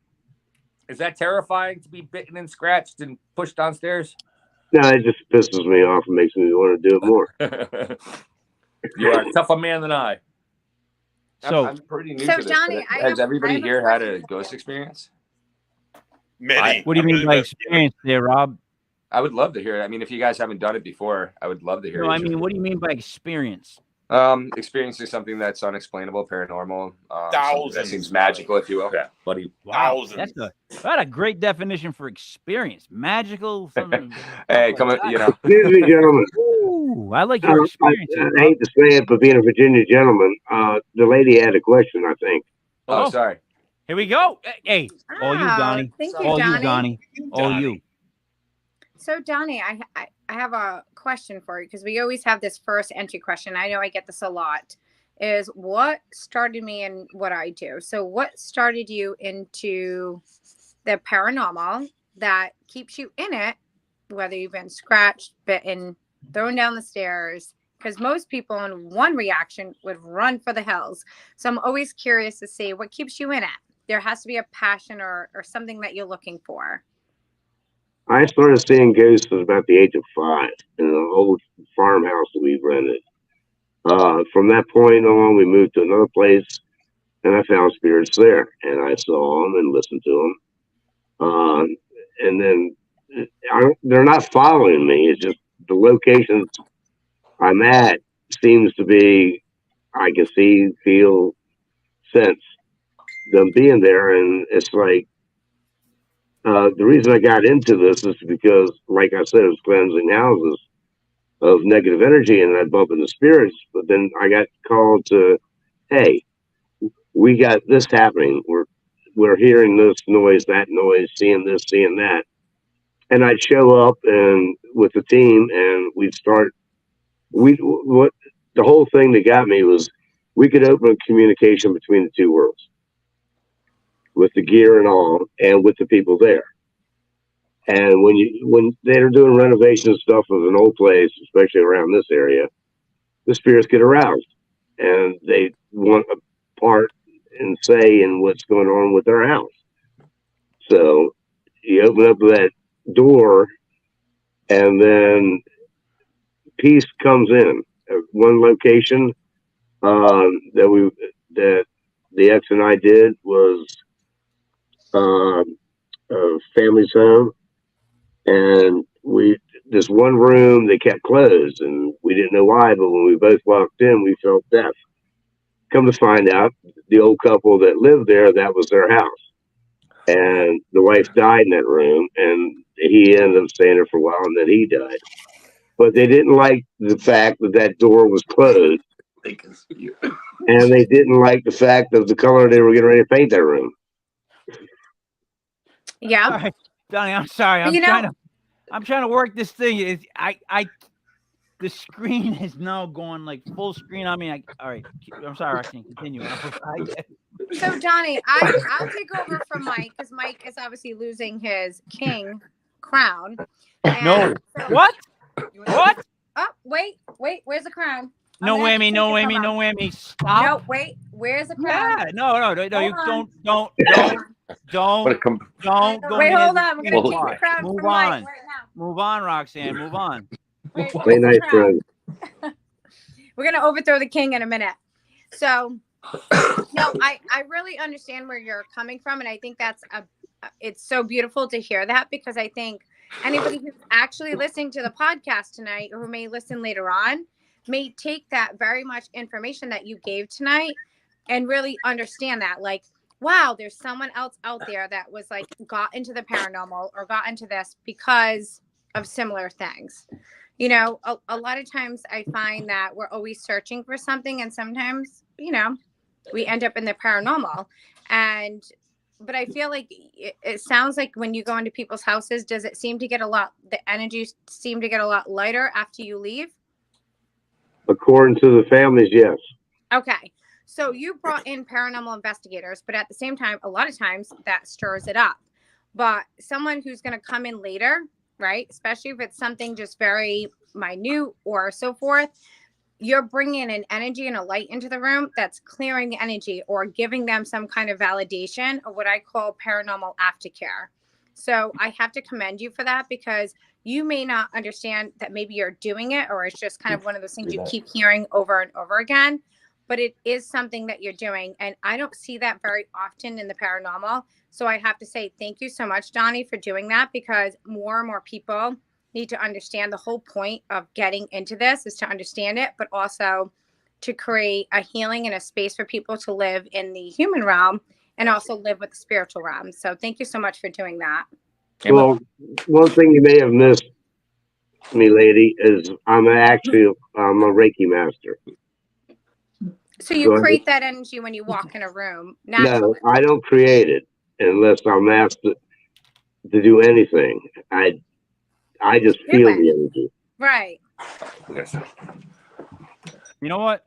Is that terrifying to be bitten and scratched and pushed downstairs? No, it just pisses me off and makes me want to do it more. You are a tougher man than I. So I'm pretty new to this. Donnie, has everybody here had a ghost experience? Many. What do you mean by experience there, Rob? I would love to hear it. I mean, if you guys haven't done it before, I would love to hear it. No, I mean, what do you mean by experience? Experiencing something that's unexplainable, paranormal. Thousands. That seems magical, if you will. Yeah, buddy. Wow, that's a great definition for experience. Magical. Hey, come on, you know. Excuse me, gentlemen. Ooh, I like your experience. I hate to say it, but being a Virginia gentleman, the lady had a question, I think. Oh, sorry. Here we go. Hey, all you, Donnie. Thank you, all Donnie. you, Donnie. All you. So, Donnie, I have a question for you because we always have this first entry question. I know I get this a lot. Is what started me in what I do? So, what started you into the paranormal that keeps you in it, whether you've been scratched, bitten, thrown down the stairs? Because most people in one reaction would run for the hills. So, I'm always curious to see what keeps you in it. there has to be a passion or something that you're looking for. I started seeing ghosts at about the age of 5 in an old farmhouse that we rented. From that point on, we moved to another place, and I found spirits there, and I saw them and listened to them. And then they're not following me. It's just the locations I'm at seems to be, I can see, feel, sense them being there. And it's like, the reason I got into this is because, like I said, it was cleansing houses of negative energy, and I bump into spirits. But then I got called to, hey, we got this happening. We're hearing this noise, that noise, seeing this, seeing that. And I'd show up and with the team, and we'd start. What the whole thing that got me was we could open communication between the two worlds with the gear and all, and with the people there. And when they're doing renovation stuff of an old place, especially around this area, the spirits get aroused and they want a part and say in what's going on with their house. So you open up that door, and then peace comes in. One location that the ex and I did was a family's home, and this one room they kept closed, and we didn't know why. But when we both walked in, we felt death. Come to find out, the old couple that lived there, that was their house. And the wife died in that room, and he ended up staying there for a while, and then he died. But they didn't like the fact that that door was closed, and they didn't like the fact of the color they were getting ready to paint that room. Yeah, Sorry, Donnie, I'm sorry. I'm trying to work this thing. The screen is now going like full screen on me. All right, I'm sorry, I can't continue. So Donnie, I'll take over from Mike because Mike is obviously losing his king crown. No. What? What? Oh, wait. Where's the crown? No whammy, no whammy, no whammy. Stop. No, wait. Where's the crown? Yeah, no. You don't go. Wait, hold on. We're gonna take the crown Move from Mike on. right now. Move on, Roxanne. Move on. Wait, Play nice, friend. We're gonna overthrow the king in a minute. So, no, I really understand where you're coming from, and I think it's so beautiful to hear that, because I think anybody who's actually listening to the podcast tonight, or who may listen later on, may take that very much information that you gave tonight and really understand that, like, wow, there's someone else out there that was like got into the paranormal or got into this because of similar things. You know, a lot of times I find that we're always searching for something, and sometimes, you know, we end up in the paranormal. But I feel like it sounds like when you go into people's houses, does it seem to get the energies seem to get a lot lighter after you leave? According to the families, yes. Okay. So you brought in paranormal investigators, but at the same time, a lot of times that stirs it up. But someone who's going to come in later, right? Especially if it's something just very minute or so forth, you're bringing an energy and a light into the room that's clearing the energy or giving them some kind of validation, or what I call paranormal aftercare. So I have to commend you for that, because you may not understand that maybe you're doing it, or it's just kind of one of those things you keep hearing over and over again, but it is something that you're doing. And I don't see that very often in the paranormal. So I have to say thank you so much, Donnie, for doing that, because more and more people need to understand the whole point of getting into this is to understand it, but also to create a healing and a space for people to live in the human realm and also live with the spiritual realm. So thank you so much for doing that. Well, one thing you may have missed, me lady, is I'm a Reiki master. So you create that energy when you walk in a room naturally? No, I don't create it unless I'm asked to do anything. I just feel the energy. Right. You know what,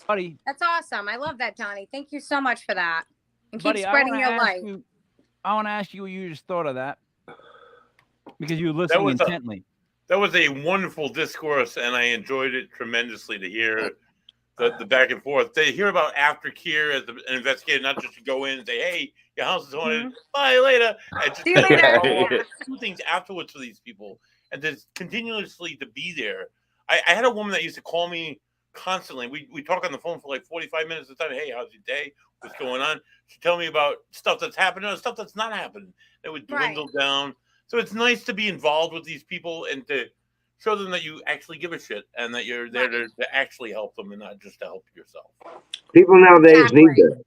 buddy? That's awesome. I love that, Donnie. Thank you so much for that. And keep Buddy, spreading your light. I want to ask you what you just thought of that, because you were listening intently. That was a wonderful discourse, and I enjoyed it tremendously to hear the back and forth. They hear about aftercare as an investigator, not just to go in and say, "Hey, your house is haunted. Bye later." And just See you later. do things afterwards for these people, and just continuously to be there. I had a woman that used to call me constantly. We talk on the phone for like 45 minutes at a time. Hey, how's your day? What's going on? She'd tell me about stuff that's happening or stuff that's not happening. It would dwindle down. So it's nice to be involved with these people and to show them that you actually give a shit and that you're there to actually help them and not just to help yourself. People nowadays need that.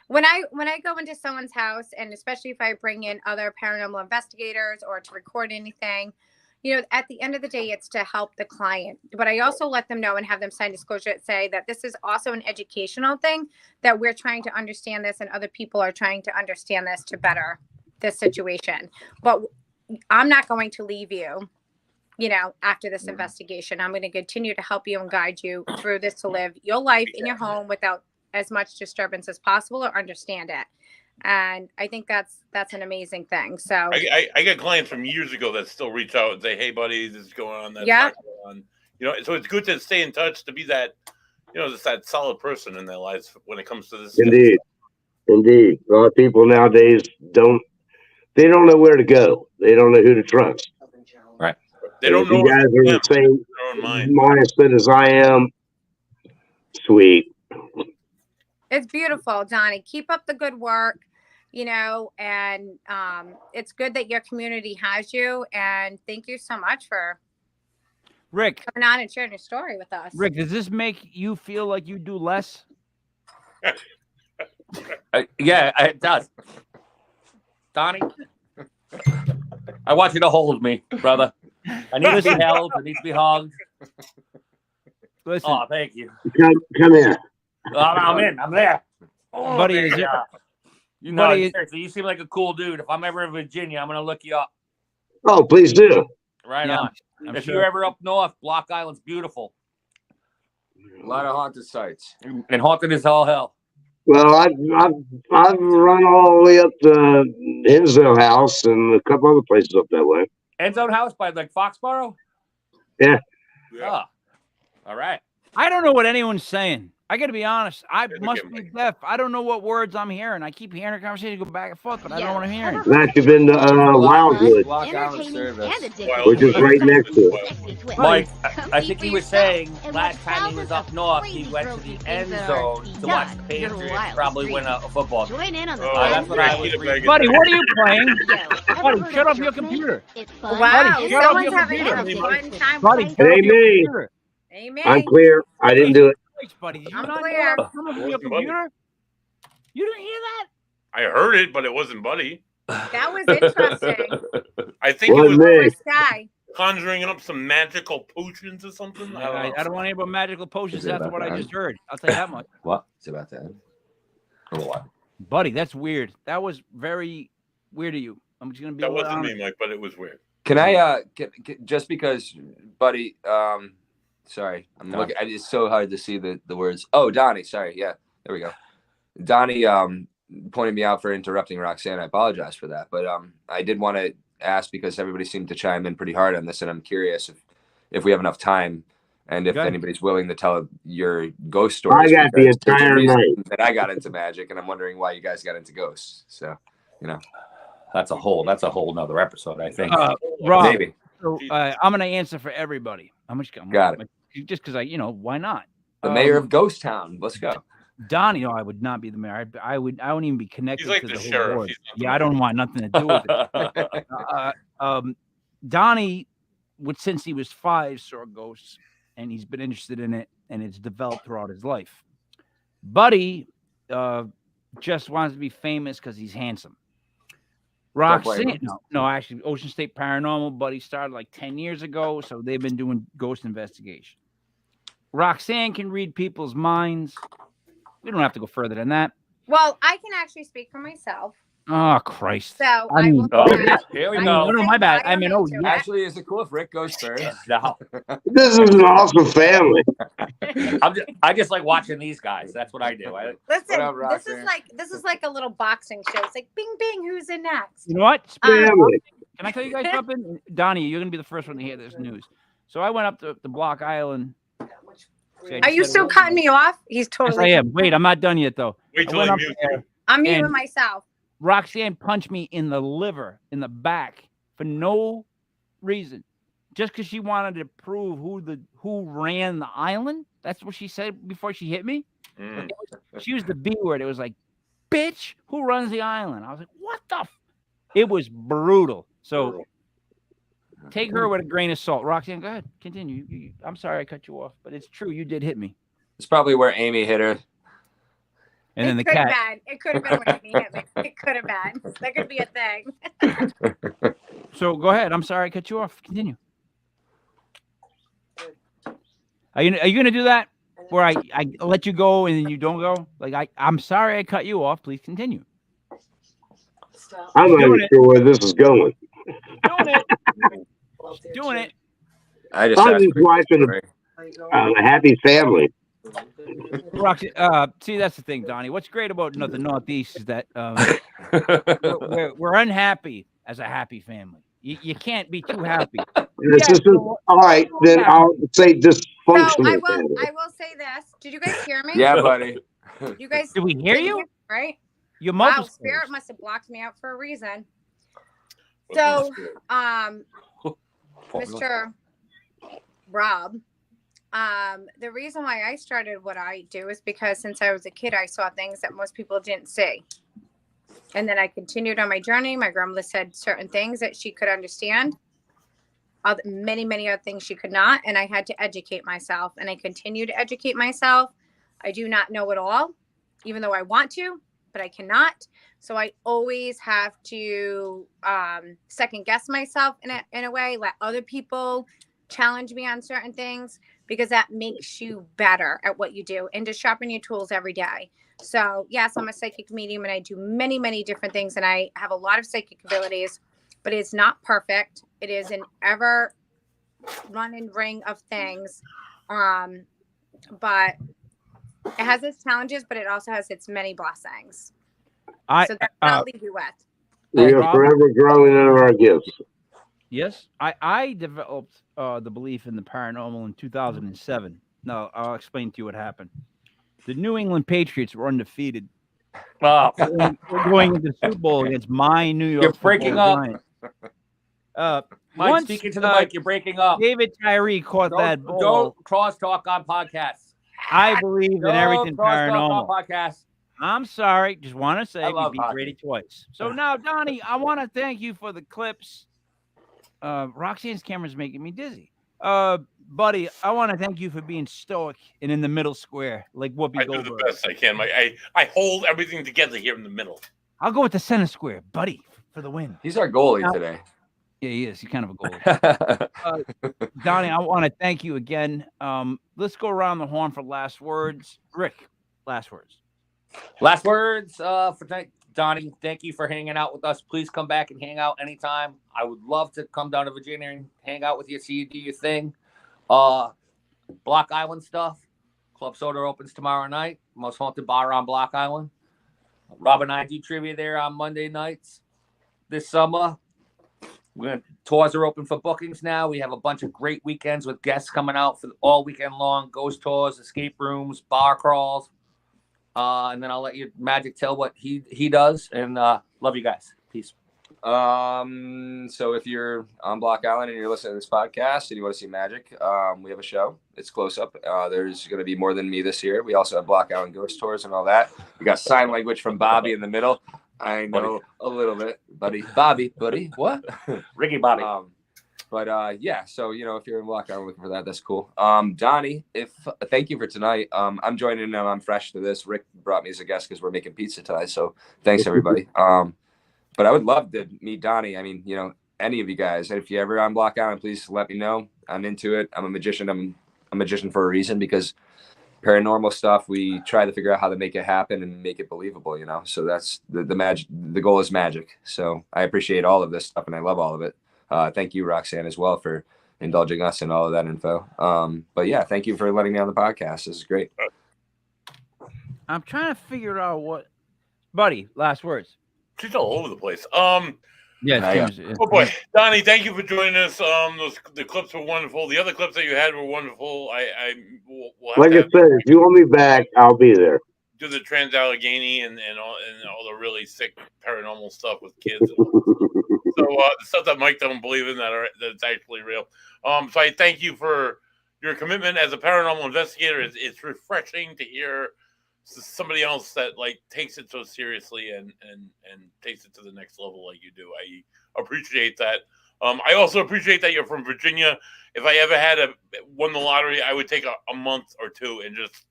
When I go into someone's house, and especially if I bring in other paranormal investigators or to record anything, you know, at the end of the day, it's to help the client. But I also let them know and have them sign disclosure that say that this is also an educational thing, that we're trying to understand this and other people are trying to understand this to better this situation. But I'm not going to leave you, you know, after this investigation. I'm going to continue to help you and guide you through this to live your life in your home without as much disturbance as possible or understand it. And I think that's an amazing thing. So I get clients from years ago that still reach out and say, "Hey, buddy, this is going on. That's not going on." You know, so it's good to stay in touch, to be that, you know, just that solid person in their lives when it comes to this. Indeed. Indeed. A lot of people nowadays don't know where to go. They don't know who to trust. Right. They don't know if you guys are the same mindset as I am. Sweet. it's beautiful, Donnie. Keep up the good work, you know, and it's good that your community has you. And thank you so much for Rick coming on and sharing your story with us. Rick, does this make you feel like you do less? Yeah, it does. Donnie, I want you to hold me, brother. I need to be held. I need to be hugged. Listen. Oh, thank you. Come here. Oh, I'm in. I'm there. Oh, buddy, there is you it, are. You know, buddy, seriously, you seem like a cool dude. If I'm ever in Virginia, I'm going to look you up. Oh, please do. Right Yeah, on. I'm If sure. you're ever up north, Block Island's beautiful. A lot of haunted sites. And haunted as all hell. Well, I've run all the way up to Hinsdale House and a couple other places up that way. End Zone House by like Foxborough? Yeah. Oh, all right. I don't know what anyone's saying. I got to be honest. I must be deaf. I don't know what words I'm hearing. I keep hearing a conversation go back and forth, but I don't know what I'm hearing. I've actually been to Wildwood, which is right next to it. Mike, I think he was saying last time he was up north, he went to the end zone to watch the Patriots probably win a football game. That's what I was reading. Buddy, what are you playing? Buddy, shut up your computer. Wow, Buddy, shut up someone's your having computer. a fun time. Buddy, It shut up ain't your me. computer. Amen. I'm clear. I didn't do it. Buddy, did you I'm not clear. know some of your computer? You didn't hear that? I heard it, but it wasn't Buddy. That was interesting. I think Wasn't it was me. This guy. conjuring up some magical potions or something. I don't want any about magical potions after what I just heard. I'll tell you that much. What? It's about that. Or what? Buddy, that's weird. That was very weird of you. I'm just gonna be. That wasn't honest. me, Mike, but it was weird. Can I just because, buddy, sorry, I'm looking. It's so hard to see the words. Oh, Donnie, sorry, yeah, there we go. Donnie pointed me out for interrupting Roxanne. I apologize for that, but I did want to ask because everybody seemed to chime in pretty hard on this, and I'm curious if we have enough time and if anybody's willing to tell your ghost stories. I got the entire night that I got into magic, and I'm wondering why you guys got into ghosts. So, you know. That's a whole nother episode, I think. Rob, Maybe. So, I'm going to answer for everybody. Got it. Just because why not? The mayor of Ghost Town. Let's go. Donnie, no, I would not be the mayor. I wouldn't even be connected He's like to the the whole sheriff. board. He's not the Yeah, I don't want nothing to do with it. Donnie, since he was 5, saw ghosts, and he's been interested in it, and it's developed throughout his life. Buddy just wants to be famous because he's handsome. Roxanne, no, actually, Ocean State Paranormal, Buddy started like 10 years ago, so they've been doing ghost investigation. Roxanne can read people's minds. We don't have to go further than that. Well, I can actually speak for myself. Oh, Christ. So I mean, here we go. go. No, my bad. I mean, you Actually, is it cool if Rick goes first? No. This is an awesome family. I just like watching these guys. That's what I do. Listen, up, this is like a little boxing show. It's like bing bing, who's in next? You know what? Family. Can I tell you guys something? Donnie, you're going to be the first one to hear this news. So I went up to Block Island See, I Are just you said it still was- cutting me off? He's Yes, totally. I am. Wait, I'm not done yet though. Wait I till went I up mute there. you. I'm muting and- myself. Roxanne punched me in the liver, in the back, for no reason, just because she wanted to prove who ran the island. That's what she said before she hit me. Mm. She used the B word. It was like, "Bitch, who runs the island?" I was like, "What the?" It was brutal. So take her with a grain of salt. Roxanne, go ahead, continue. I'm sorry I cut you off, but it's true. You did hit me. It's probably where Amy hit her. And then the could have cat. been. It could have been when Amy hit me. It could have been. That could be a thing. So go ahead. I'm sorry I cut you off. Continue. Are you gonna do that? Where I let you go and then you don't go? Like I'm sorry I cut you off. Please continue. I'm not doing even it. sure where this is going. Doing it. Doing it. I just I'm asked just for watching a happy family. Roxy, see, that's the thing, Donnie. What's great about the Northeast is that we're unhappy as a happy family. You can't be too happy. This is all right. Then I'll say So dysfunctional I family. will say this. Did you guys hear me? Yeah, buddy. You guys. Did we hear didn't you? Right. Your mouth Wow. is Spirit closed. must have blocked me out for a reason. So, Mr. Rob, the reason why I started what I do is because since I was a kid, I saw things that most people didn't see. And then I continued on my journey. My grandmother said certain things that she could understand. Many, many other things she could not. And I had to educate myself. And I continue to educate myself. I do not know it all, even though I want to, but I cannot. So I always have to second guess myself in a way, let other people challenge me on certain things, because that makes you better at what you do and to sharpen your tools every day. So yes, I'm a psychic medium and I do many, many different things. And I have a lot of psychic abilities, but it's not perfect. It is an ever running ring of things. But it has its challenges, but it also has its many blessings. So that's what I'll leave you with. We are forever growing in our gifts. Yes, I developed the belief in the paranormal in 2007. No, I'll explain to you what happened. The New England Patriots were undefeated. Oh. Going into the Super Bowl against my New York. You're breaking up. Mike, speaking to the mic, you're breaking up. David Tyree caught that ball. Don't crosstalk on podcasts. I believe in everything paranormal. paranormal. On podcasts. I'm sorry. Just want to say you beat hockey. Brady twice. So now, Donnie, I want to thank you for the clips. Roxanne's camera's making me dizzy. Buddy, I want to thank you for being stoic and in the middle square, like Whoopi I do Goldberg. the best I can. I hold everything together here in the middle. I'll go with the center square, buddy, for the win. He's our goalie today. Yeah, he is. He's kind of a goalie. Donnie, I want to thank you again. Let's go around the horn for last words. Rick, last words. Last words for tonight. Donnie, thank you for hanging out with us. Please come back and hang out anytime. I would love to come down to Virginia and hang out with you, see you do your thing. Block Island stuff. Club Soda opens tomorrow night. Most haunted bar on Block Island. Rob and I do trivia there on Monday nights this summer. Tours are open for bookings now. We have a bunch of great weekends with guests coming out for all weekend long. Ghost tours, escape rooms, bar crawls. And then I'll let you Magic tell what he does. And love you guys. Peace. So if you're on Block Island and you're listening to this podcast and you want to see Magic, we have a show. It's close up. There's going to be more than me this year. We also have Block Island ghost tours and all that. We got sign language from Bobby in the middle. I know a little bit, buddy. Bobby, what? Ricky Bobby. Yeah. So if you're in Block Island looking for that, that's cool. Donnie, thank you for tonight. I'm joining in. I'm fresh to this. Rick brought me as a guest because we're making pizza tonight. So thanks everybody. But I would love to meet Donnie. I mean, any of you guys. If you're ever on Block Island, please let me know. I'm into it. I'm a magician. I'm a magician for a reason, because paranormal stuff, we try to figure out how to make it happen and make it believable, So that's the magic. The goal is magic. So I appreciate all of this stuff and I love all of it. Thank you, Roxanne, as well, for indulging us in all of that info. But yeah, thank you for letting me on the podcast. This is great. I'm trying to figure out buddy, last words. She's all over the place. Yeah, Oh boy, Donnie, thank you for joining us. The clips were wonderful. The other clips that you had were wonderful. We'll have Like to I have said, if you want me back, I'll be there. do the Trans-Allegheny and all the really sick paranormal stuff with kids. So the stuff that Mike don't believe in that's actually real. So I thank you for your commitment as a paranormal investigator. It's refreshing to hear somebody else that like takes it so seriously and takes it to the next level like you do. I appreciate that. I also appreciate that you're from Virginia. If I ever had won the lottery, I would take a month or two and just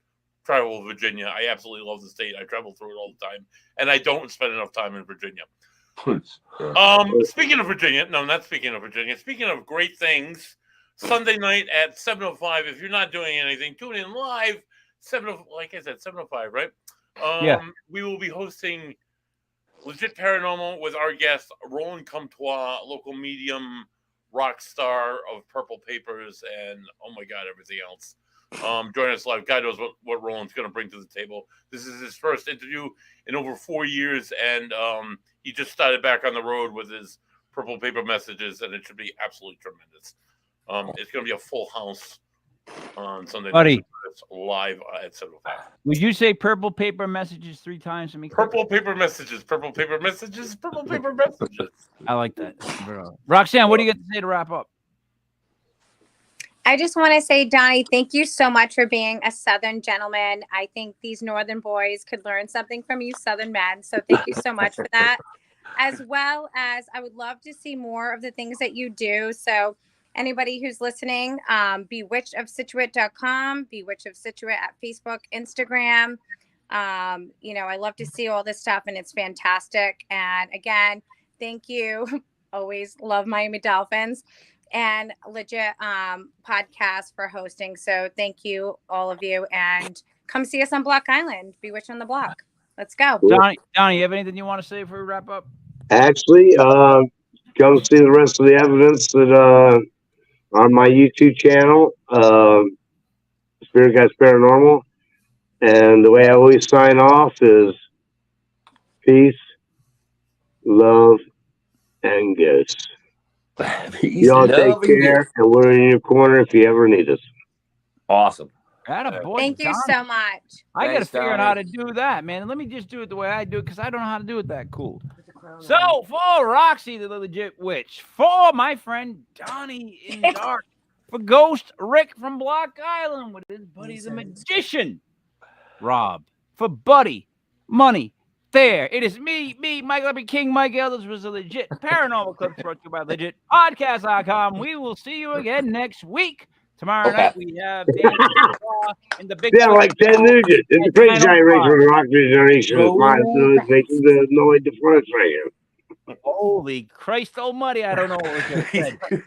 travel Virginia. I absolutely love the state. I travel through it all the time, and I don't spend enough time in Virginia. Speaking of Virginia, no, not speaking of Virginia. Speaking of great things, Sunday night at 7:05. If you're not doing anything, tune in live. 7:05, right? Yeah. We will be hosting Legit Paranormal with our guest Roland Comtois, local medium, rock star of Purple Papers, and oh my God, everything else. Join us live. God knows what Roland's going to bring to the table. This is his first interview in over 4 years, and he just started back on the road with his Purple Paper messages, and it should be absolutely tremendous. It's going to be a full house on Sunday night. It's live at 7:05. Would you say Purple Paper messages 3 times to me? Purple Paper messages. Purple Paper messages. Purple Paper messages. I like that. Roxanne, what do you got to say to wrap up? I just want to say, Donnie, thank you so much for being a Southern gentleman. I think these Northern boys could learn something from you Southern men. So thank you so much for that. As well as I would love to see more of the things that you do. So anybody who's listening, bewitchedofsituate.com, Bewitched of Situate at Facebook, Instagram. I love to see all this stuff and it's fantastic. And again, thank you. Always love Miami Dolphins. And Legit podcast for hosting. So thank you, all of you. And come see us on Block Island, Bewitched on the Block. Let's go. Donnie, you have anything you want to say before we wrap up? Actually, come see the rest of the evidence that on my YouTube channel, Spirit Guys Paranormal. And the way I always sign off is peace, love, and ghosts. Y'all take care, and we're in your corner if you ever need us. Awesome. Attaboy, Thank you so much. I got to figure out how to do that, man. Let me just do it the way I do it because I don't know how to do it that cool. So for Roxy, the Legit Witch, for my friend Donnie in Dark, for Ghost Rick from Block Island with his buddy the Magician, Rob, for Buddy, Money, there. It is me, Mike Leppy, King Mike Elders was a Legit Paranormal Clip brought to you by LegitPodcast.com. We will see you again next week. Tomorrow night we have Dan and the big like Ted Nugent. It's a crazy generation of the rock generation. It's making the noise difference right here. Holy Christ almighty, I don't know what was just said.